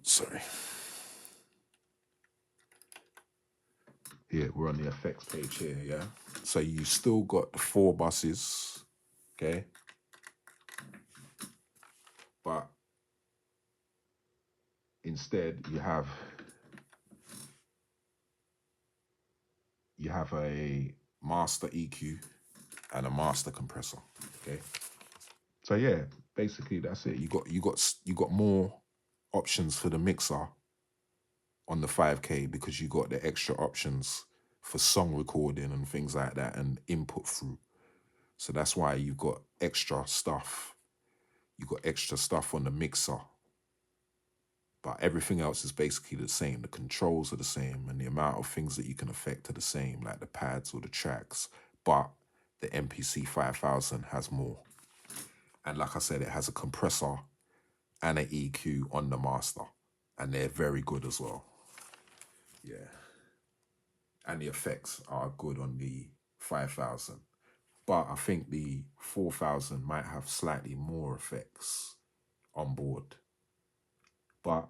sorry. Here, we're on the effects page here, yeah? So you still got the 4 buses, okay? But instead, you have a master EQ and a master compressor, okay? So yeah, basically that's it. You got more options for the mixer on the 5K, because you got the extra options for song recording and things like that and input through. So that's why you've got extra stuff. You got extra stuff on the mixer. But everything else is basically the same. The controls are the same, and the amount of things that you can affect are the same, like the pads or the tracks. But the MPC 5000 has more. And like I said, it has a compressor and an EQ on the master. And they're very good as well. Yeah. And the effects are good on the 5000. But I think the 4000 might have slightly more effects on board. But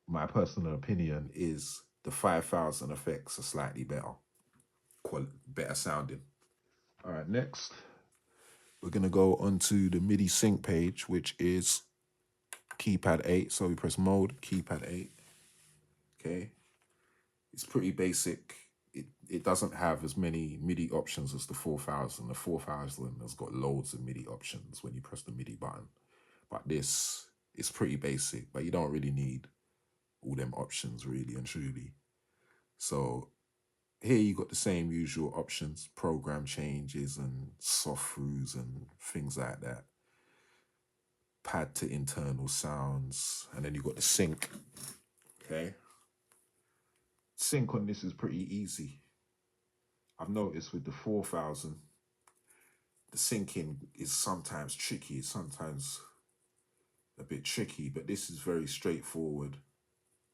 my personal opinion is the 5000 effects are slightly better, better sounding. All right, next, we're going to go onto the MIDI sync page, which is keypad 8. So we press mode, keypad 8. Okay. It's pretty basic. It doesn't have as many MIDI options as the 4000. The 4000 has got loads of MIDI options when you press the MIDI button. But this is pretty basic, but you don't really need all them options really and truly. So here you got the same usual options, program changes and soft throughs and things like that. Pad to internal sounds, and then you got the sync. Okay. Sync on this is pretty easy. I've noticed with the 4000, the syncing is sometimes tricky, sometimes a bit tricky, but this is very straightforward.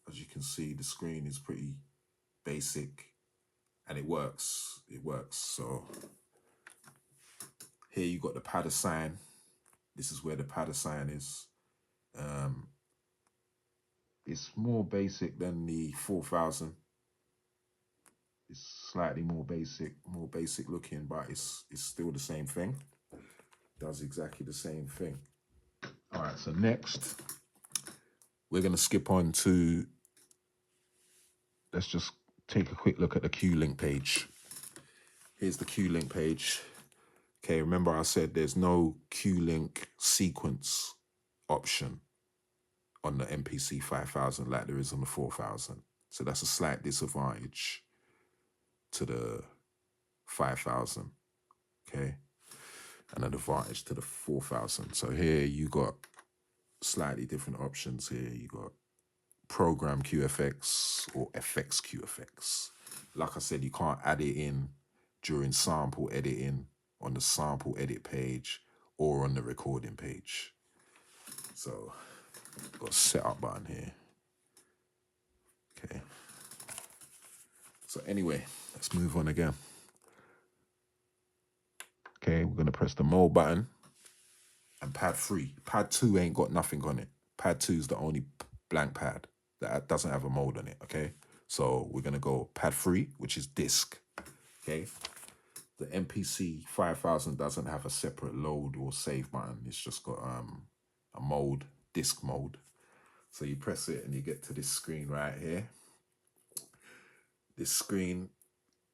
As you can see, the screen is pretty basic and it works. It works. So here you got the pad assign. This is where the pad assign is. It's more basic than the 4000. It's slightly more basic looking, but it's still the same thing. Does exactly the same thing. All right, so next, we're going to skip on to, let's just take a quick look at the Q-Link page. Here's the Q-Link page. Okay, remember I said there's no Q-Link sequence option on the MPC 5000 like there is on the 4000. So that's a slight disadvantage to the 5000, okay? And an advantage to the 4000. So here you got slightly different options here. You got program QFX or FX QFX. Like I said, you can't add it in during sample editing on the sample edit page or on the recording page. So got a setup button here. Okay. So anyway, let's move on again. Okay, we're gonna press the mode button and pad 3. Pad 2 ain't got nothing on it. Pad 2 is the only blank pad that doesn't have a mode on it, okay? So we're gonna go pad 3, which is disc, okay? The MPC 5000 doesn't have a separate load or save button. It's just got a mode, disc mode. So you press it and you get to this screen right here. This screen,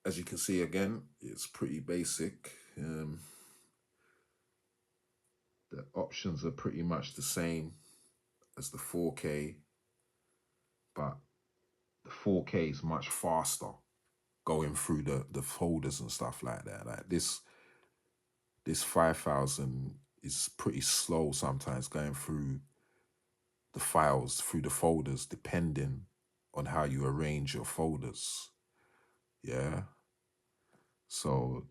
as you can see again, it's pretty basic. The options are pretty much the same as the 4K, but the 4K is much faster going through the folders and stuff like that. Like this 5000 is pretty slow sometimes going through the files, through the folders, depending on how you arrange your folders. Yeah. So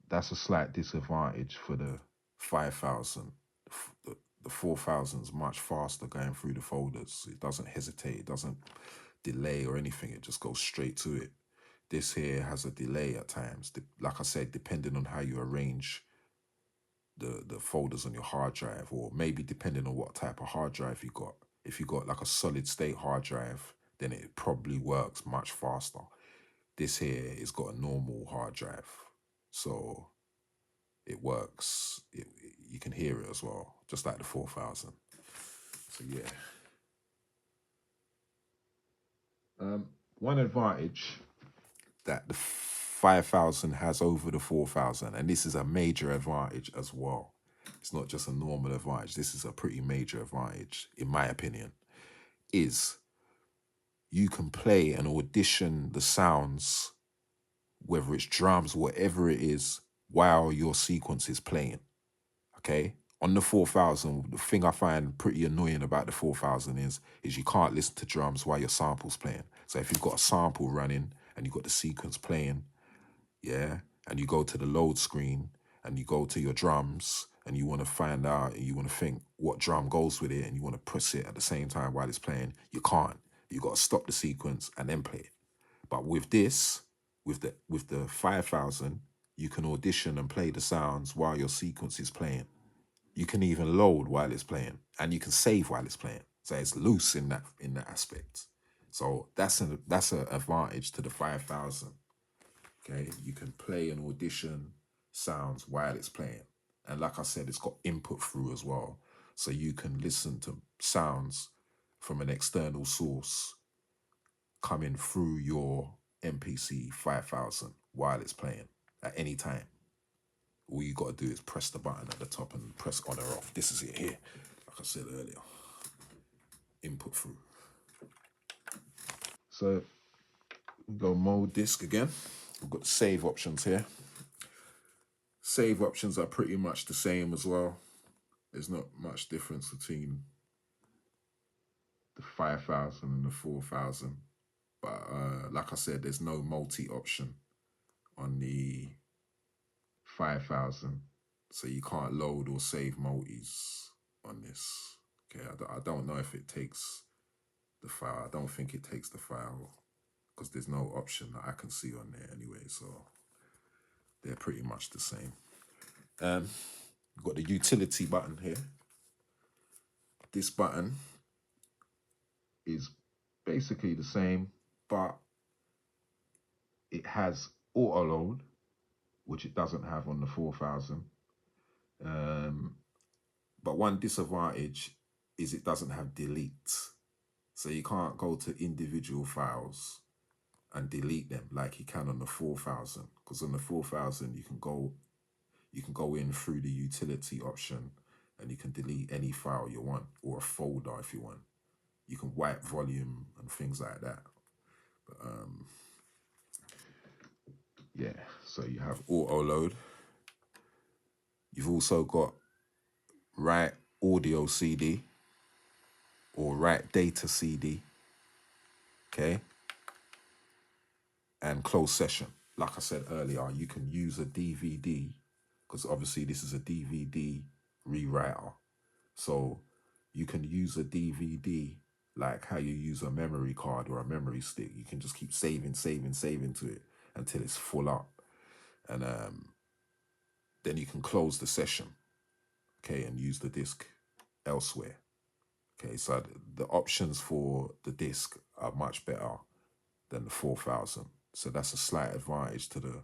that's a slight disadvantage for the 5000. The 4000 is much faster going through the folders. It doesn't hesitate, it doesn't delay or anything, it just goes straight to it. This here has a delay at times. Like I said, depending on how you arrange the folders on your hard drive, or maybe depending on what type of hard drive you got. If you got like a solid state hard drive, then it probably works much faster. This here has got a normal hard drive, so it works. You can hear it as well, just like the 4000. So yeah. One advantage that the 5000 has over the 4000, and this is a major advantage as well. It's not just a normal advantage. This is a pretty major advantage, in my opinion, is you can play and audition the sounds, whether it's drums, whatever it is, while your sequence is playing, okay? On the 4000, the thing I find pretty annoying about the 4000 is you can't listen to drums while your sample's playing. So if you've got a sample running and you've got the sequence playing, yeah, and you go to the load screen and you go to your drums and you want to find out and you want to think what drum goes with it and you want to press it at the same time while it's playing, you can't. You got to stop the sequence and then play it. But with this, with the 5000, you can audition and play the sounds while your sequence is playing. You can even load while it's playing, and you can save while it's playing. So it's loose in that aspect. So that's an advantage to the 5000. Okay, you can play and audition sounds while it's playing. And like I said, it's got input through as well. So you can listen to sounds from an external source coming through your MPC 5000 while it's playing at any time. All you got to do is press the button at the top and press on or off. This is it here, like I said earlier. Input through. So we go mode disc again. We've got save options here. Save options are pretty much the same as well. There's not much difference between the 5000 and the 4000. But like I said, there's no multi option on the 5000. So you can't load or save multis on this. Okay, I don't know if it takes the file. I don't think it takes the file because there's no option that I can see on there anyway. So they're pretty much the same. We've got the utility button here. This button is basically the same, but it has auto load, which it doesn't have on the 4000. But one disadvantage is it doesn't have delete. So you can't go to individual files and delete them like you can on the 4000. Because on the 4000 you can go in through the utility option and you can delete any file you want, or a folder if you want. You can wipe volume and things like that. But yeah, so you have auto load. You've also got write audio CD or write data CD, okay? And close session. Like I said earlier, you can use a DVD, because obviously this is a DVD rewriter. So you can use a DVD like how you use a memory card or a memory stick. You can just keep saving to it until it's full up. And then you can close the session, okay, and use the disc elsewhere. Okay, so the options for the disc are much better than the 4000. So that's a slight advantage to the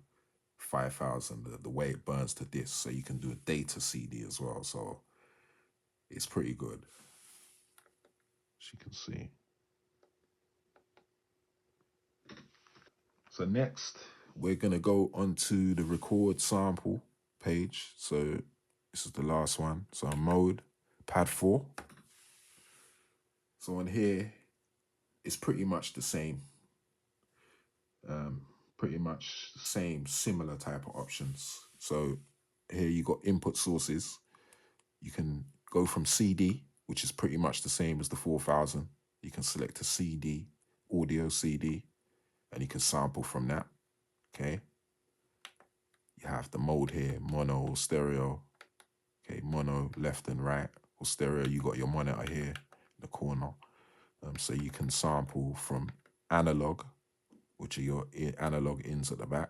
5000, the way it burns to disc. So you can do a data CD as well. So it's pretty good, as you can see. So next, we're going to go onto the record sample page. So this is the last one. So mode, pad 4. So on here, it's pretty much the same. Pretty much the same, similar type of options. So here you got input sources. You can go from CD, which is pretty much the same as the 4000. You can select a CD, audio CD, and you can sample from that, okay? You have the mode here, mono or stereo. Okay, mono, left and right, or stereo, you got your monitor here in the corner. So you can sample from analog, which are your analog ins at the back,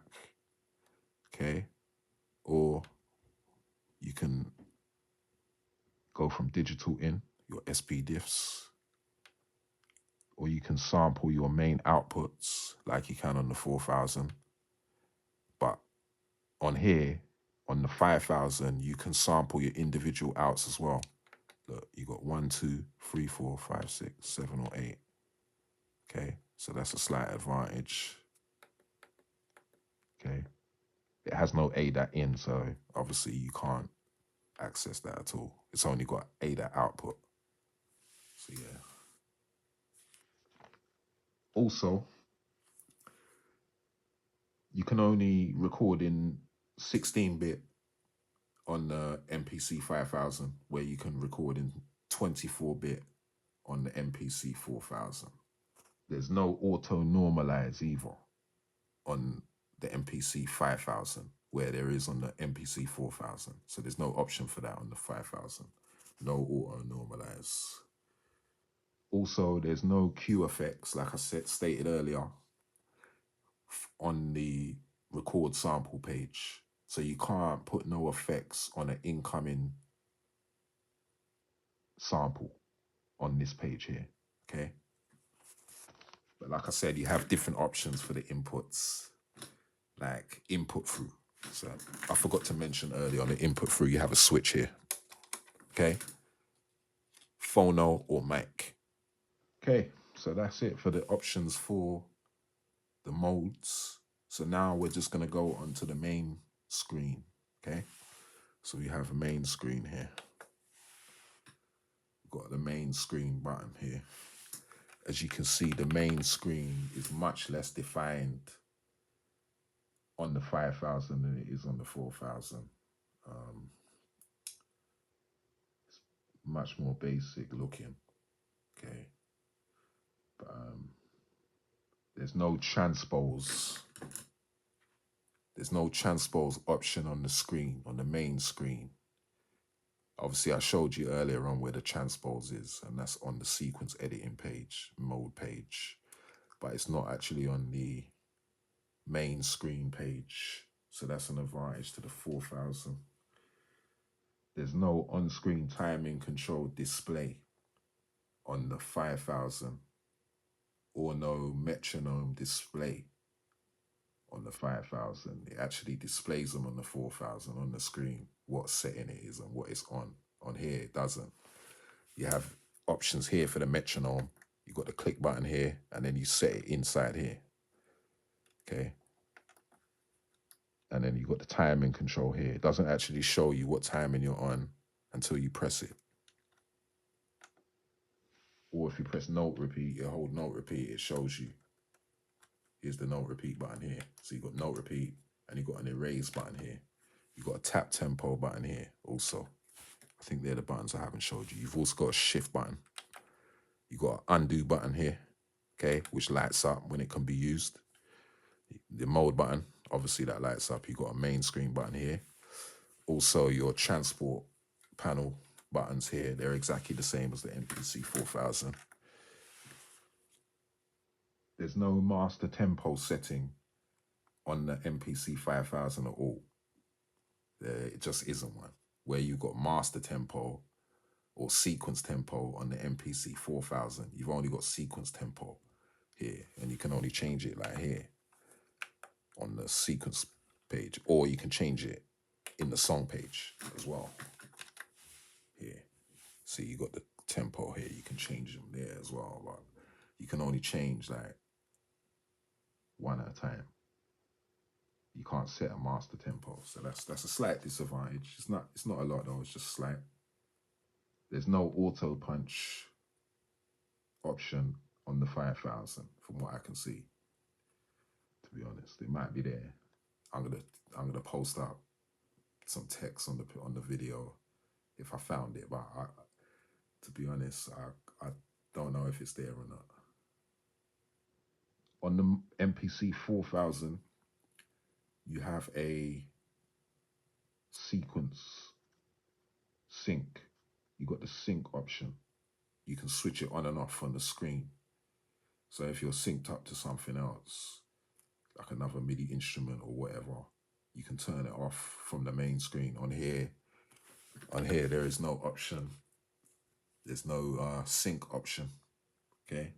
okay? Or you can go from digital in, your SP diffs, or you can sample your main outputs like you can on the 4000. But on here, on the 5000, you can sample your individual outs as well. Look, you got 1, 2, 3, 4, 5, 6, 7, or 8. Okay, so that's a slight advantage. Okay, it has no ADAT in, so obviously you can't access that at all. It's only got ADAT output. So yeah. Also, you can only record in 16-bit on the MPC 5000, where you can record in 24-bit on the MPC 4000. There's no auto normalize either on the MPC 5000, where there is on the MPC 4000. So there's no option for that on the 5000. No auto normalize. Also, there's no Q effects, like I stated earlier, on the record sample page. So you can't put no effects on an incoming sample on this page here, okay? But like I said, you have different options for the inputs, like input through. So I forgot to mention earlier on the input through, you have a switch here. Okay. Phono or mic. Okay, so that's it for the options for the modes. So now we're just gonna go onto the main screen. Okay. So we have a main screen here. We've got the main screen button here. As you can see, the main screen is much less defined on the 5000 than it is on the 4000. It's much more basic looking. Okay. But there's no transpose. There's no transpose option on the screen, on the main screen. Obviously, I showed you earlier on where the transpose is, and that's on the sequence editing page, mode page. But it's not actually on the main screen page. So that's an advantage to the 4000. There's no on-screen timing control display on the 5000, or no metronome display on the 5000. It actually displays them on the 4000 on the screen, what setting it is and what it's on. On here, it doesn't. You have options here for the metronome. You've got the click button here, and then you set it inside here. Okay. And then you've got the timing control here. It doesn't actually show you what timing you're on until you press it. Or if you press note repeat, you hold note repeat, it shows you. Here's the note repeat button here. So you've got note repeat, and you've got an erase button here. You've got a tap tempo button here also. I think they're the buttons I haven't showed you. You've also got a shift button. You've got an undo button here, okay, which lights up when it can be used. The mode button, obviously that lights up. You've got a main screen button here. Also your transport panel buttons here, they're exactly the same as the MPC 4000. There's no master tempo setting on the MPC 5000 at all. It just isn't one. Where you've got master tempo or sequence tempo on the MPC 4000, you've only got sequence tempo here, and you can only change it like here on the sequence page, or you can change it in the song page as well. Here, see, you got the tempo here, you can change them there as well, but you can only change like one at a time. You can't set a master tempo, so that's a slight disadvantage. It's not a lot though, it's just slight. There's no auto punch option on the 5000 from what I can see. To be honest, it might be there. I'm gonna post up some text on the video if I found it, but to be honest, I don't know if it's there or not. On the MPC 4000, you have a sequence sync. You got the sync option. You can switch it on and off on the screen. So if you're synced up to something else, like another MIDI instrument or whatever, you can turn it off from the main screen. On here, there is no option. There's no sync option, okay?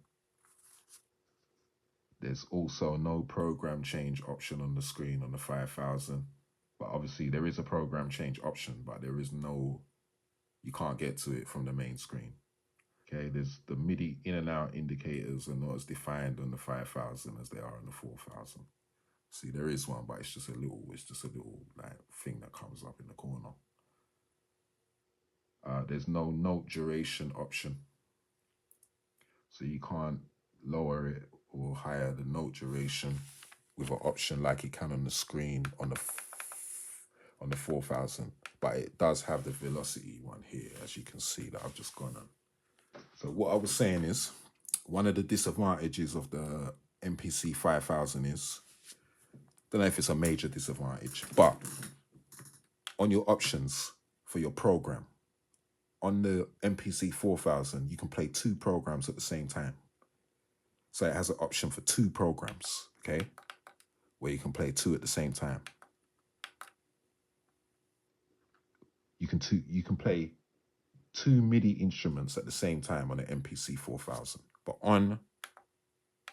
There's also no program change option on the screen on the 5000. But obviously there is a program change option, but there is no, you can't get to it from the main screen. Okay, there's the MIDI in and out indicators are not as defined on the 5000 as they are on the 4000. See, there is one, but it's just a little like thing that comes up in the corner. There's no note duration option. So you can't lower it or higher the note duration with an option like it can on the screen on the 4000. But it does have the velocity one here, as you can see, that I've just gone on. So what I was saying is, one of the disadvantages of the MPC 5000 is, don't know if it's a major disadvantage, but on your options for your program, on the MPC 4000, you can play 2 programs at the same time. So it has an option for 2 programs, okay? Where you can play 2 at the same time. You can play 2 MIDI instruments at the same time on the MPC 4000. But on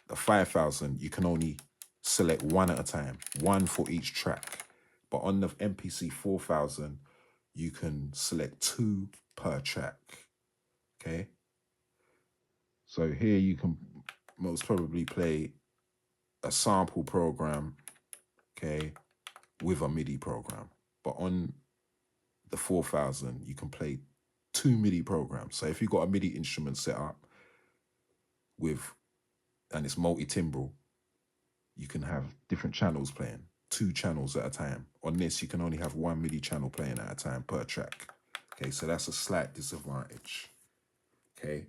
the 5000, you can only select 1 at a time, 1 for each track. But on the MPC 4000, you can select 2 per track. Okay. So here you can most probably play a sample program, okay, with a MIDI program. But on the 4000, you can play 2 MIDI programs. So if you've got a MIDI instrument set up and it's multi-timbral, you can have different channels playing, 2 channels at a time. On this, you can only have 1 MIDI channel playing at a time per track. Okay, so that's a slight disadvantage. Okay.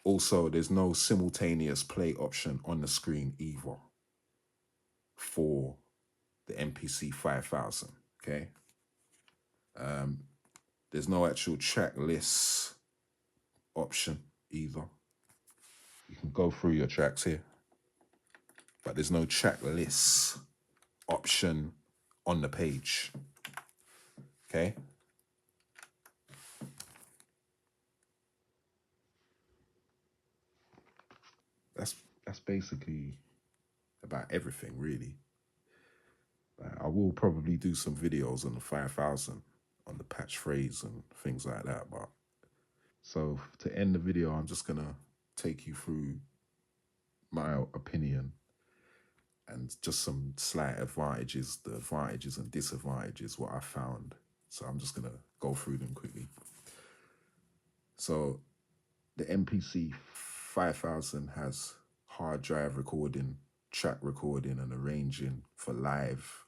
Also, there's no simultaneous play option on the screen either for the MPC 5000. Okay. There's no actual track list option either. You can go through your tracks here, but there's no track list option on the page. Okay. That's basically about everything, really. I will probably do some videos on the 5000 on the patch phrase and things like that. But so to end the video, I'm just gonna take you through my opinion and just some slight advantages, the advantages and disadvantages, what I found. So I'm just gonna go through them quickly. So the MPC 5000 has hard drive recording, track recording and arranging for live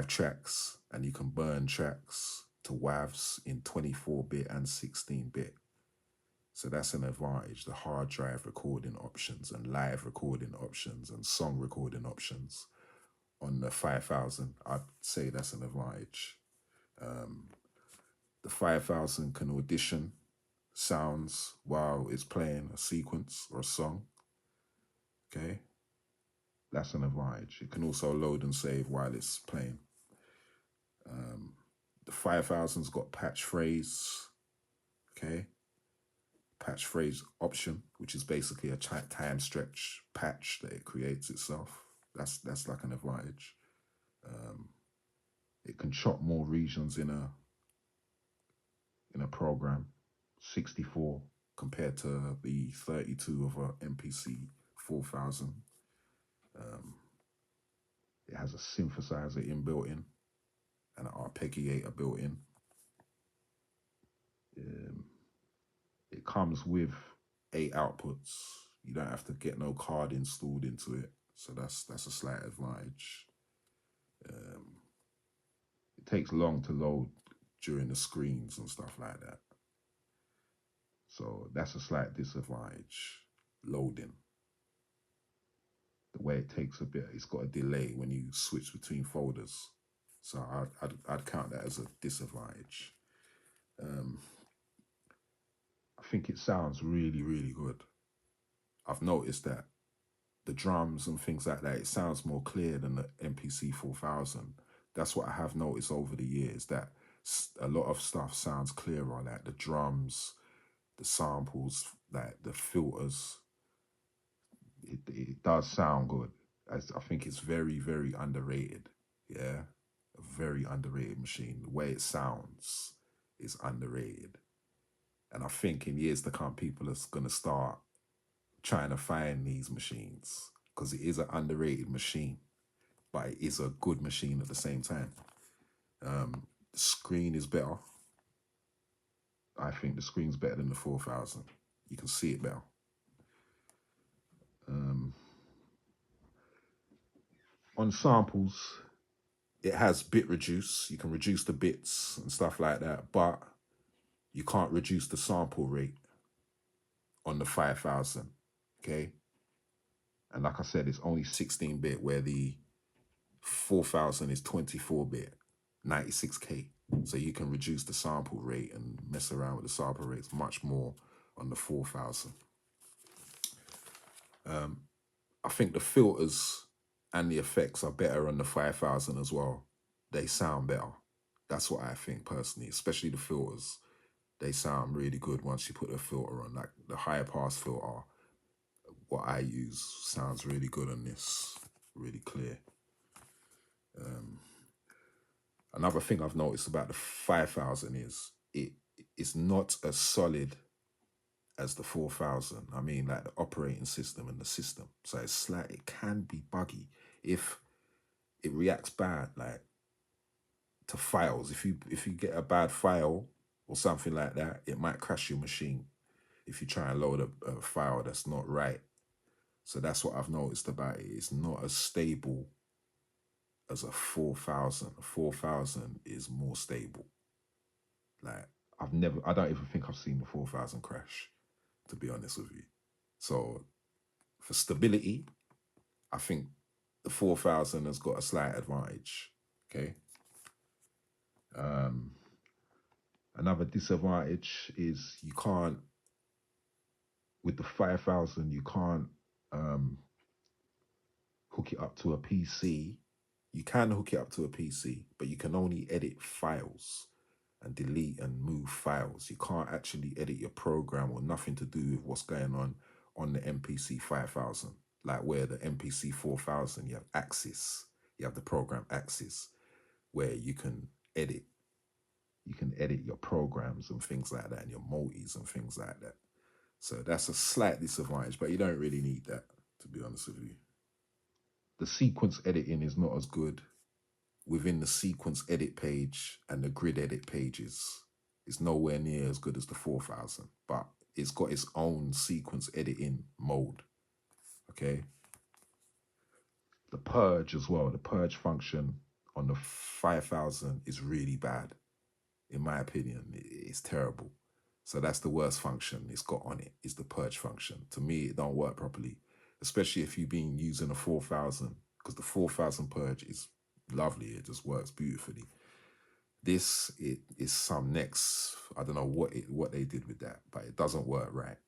tracks, and you can burn tracks to WAVs in 24-bit and 16-bit. So that's an advantage, the hard drive recording options and live recording options and song recording options on the 5000. I'd say that's an advantage. The 5000 can audition sounds while it's playing a sequence or a song. Okay. That's an advantage. It can also load and save while it's playing. The 5000's got patch phrase, okay? Patch phrase option, which is basically a time stretch patch that it creates itself. That's like an advantage. It can chop more regions in a program, 64 compared to the 32 of a MPC 4000. It has a synthesizer inbuilt in and an arpeggiator built in. It comes with 8 outputs. You don't have to get no card installed into it. So that's a slight advantage. It takes long to load during the screens and stuff like that. So that's a slight disadvantage, loading. The way it takes a bit, it's got a delay when you switch between folders. So I'd count that as a disadvantage. I think it sounds really, really good. I've noticed that the drums and things like that, it sounds more clear than the MPC 4000. That's what I have noticed over the years, that a lot of stuff sounds clearer, like the drums, the samples, like the filters. It does sound good. I think it's very, very underrated. Yeah, a very underrated machine. The way it sounds is underrated. And I think in years to come, people are going to start trying to find these machines because it is an underrated machine, but it is a good machine at the same time. The screen is better. I think the screen's better than the 4000. You can see it better. On samples, it has bit reduce. You can reduce the bits and stuff like that, but you can't reduce the sample rate on the 5000, okay? And like I said, it's only 16-bit, where the 4000 is 24-bit, 96K. So you can reduce the sample rate and mess around with the sample rates much more on the 4000. I think the filters and the effects are better on the 5000 as well. They sound better. That's what I think personally, especially the filters. They sound really good once you put a filter on. Like the higher pass filter, what I use, sounds really good on this, really clear. Another thing I've noticed about the 5000 is it's not as solid as the 4000. I mean, like the operating system and the system. So it's like it can be buggy if it reacts bad, like to files. If you get a bad file or something like that, it might crash your machine if you try and load a file that's not right. So that's what I've noticed about it. It's not as stable as a 4000. A 4000 is more stable. Like I don't even think I've seen the 4000 crash, to be honest with you. So for stability, I think the 4000 has got a slight advantage. Okay. Another disadvantage is you can't, with the 5000, you can't hook it up to a PC. You can hook it up to a PC, but you can only edit files and delete and move files. You can't actually edit your program or nothing to do with what's going on the MPC 5000. Like where the MPC 4000, you have Axis, you have the program Axis, where you can edit your programs and things like that, and your multis and things like that. So that's a slight disadvantage, but you don't really need that, to be honest with you. The sequence editing is not as good within the sequence edit page and the grid edit pages. It's nowhere near as good as the 4000, but it's got its own sequence editing mode. Okay. The purge as well, the purge function on the 5000 is really bad. In my opinion, it's terrible. So that's the worst function it's got on it, is the purge function. To me, it don't work properly, especially if you've been using a 4000, because the 4000 purge is lovely. It just works beautifully. This is some next, I don't know what they did with that, but it doesn't work right.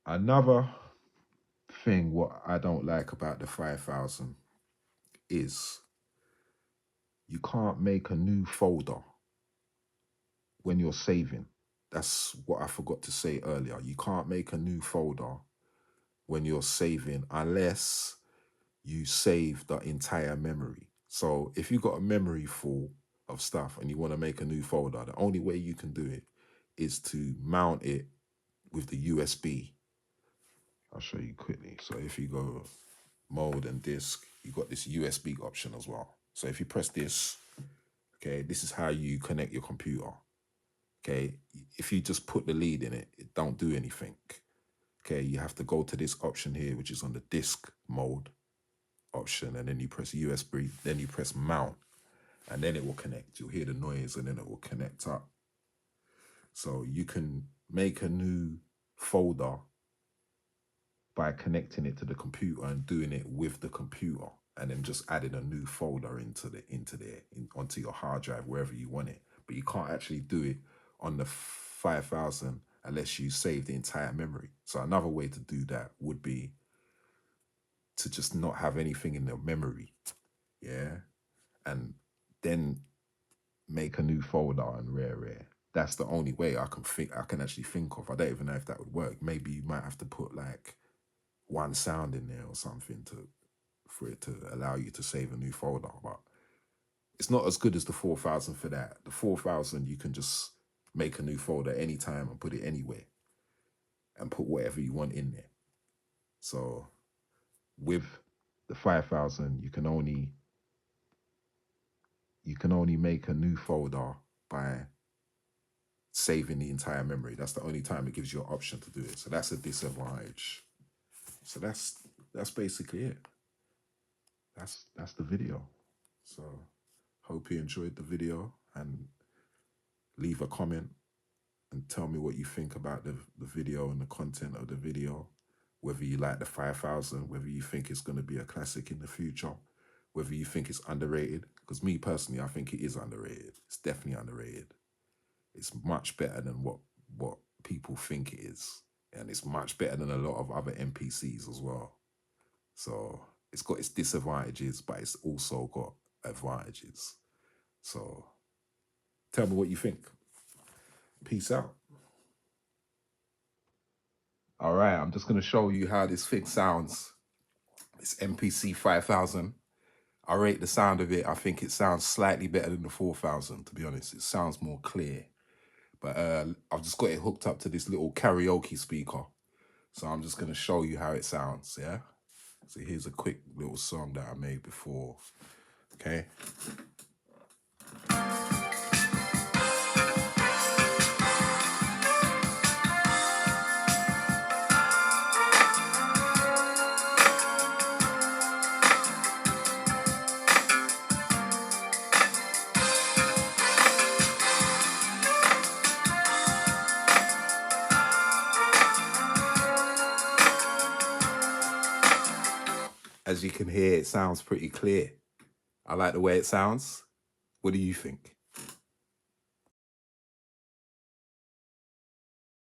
Another thing what I don't like about the 5000 is you can't make a new folder when you're saving. That's what I forgot to say earlier. You can't make a new folder when you're saving unless you save the entire memory. So if you've got a memory full of stuff and you want to make a new folder, the only way you can do it is to mount it with the USB. I'll show you quickly. So if you go mode and disk, you got this USB option as well. So if you press this, okay, this is how you connect your computer. Okay, if you just put the lead in it, it don't do anything. Okay, you have to go to this option here, which is on the disk mode option, and then you press USB, then you press mount, and then it will connect. You'll hear the noise and then it will connect up. So you can make a new folder by connecting it to the computer and doing it with the computer, and then just adding a new folder onto your hard drive, wherever you want it. But you can't actually do it on the 5000 unless you save the entire memory. So another way to do that would be to just not have anything in the memory, yeah, and then make a new folder and rare. That's the only way I can actually think of. I don't even know if that would work. Maybe you might have to put like one sound in there or something for it to allow you to save a new folder. But it's not as good as the 4000 for that. The 4000, you can just make a new folder anytime and put it anywhere and put whatever you want in there. So with the 5000, you can only make a new folder by saving the entire memory. That's the only time it gives you an option to do it. So that's a disadvantage. So that's basically it. That's the video. So hope you enjoyed the video, and leave a comment and tell me what you think about the video and the content of the video, whether you like the 5000, whether you think it's going to be a classic in the future, whether you think it's underrated. Because me personally, I think it is underrated. It's definitely underrated. It's much better than what people think it is. And it's much better than a lot of other MPCs as well. So it's got its disadvantages, but it's also got advantages. So tell me what you think. Peace out. All right, I'm just going to show you how this thing sounds It's MPC 5000. I rate the sound of it. I think it sounds slightly better than the 4000, to be honest. It sounds more clear. But I've just got it hooked up to this little karaoke speaker. So I'm just going to show you how it sounds, yeah? So here's a quick little song that I made before, okay? As you can hear, it sounds pretty clear. I like the way it sounds. What do you think?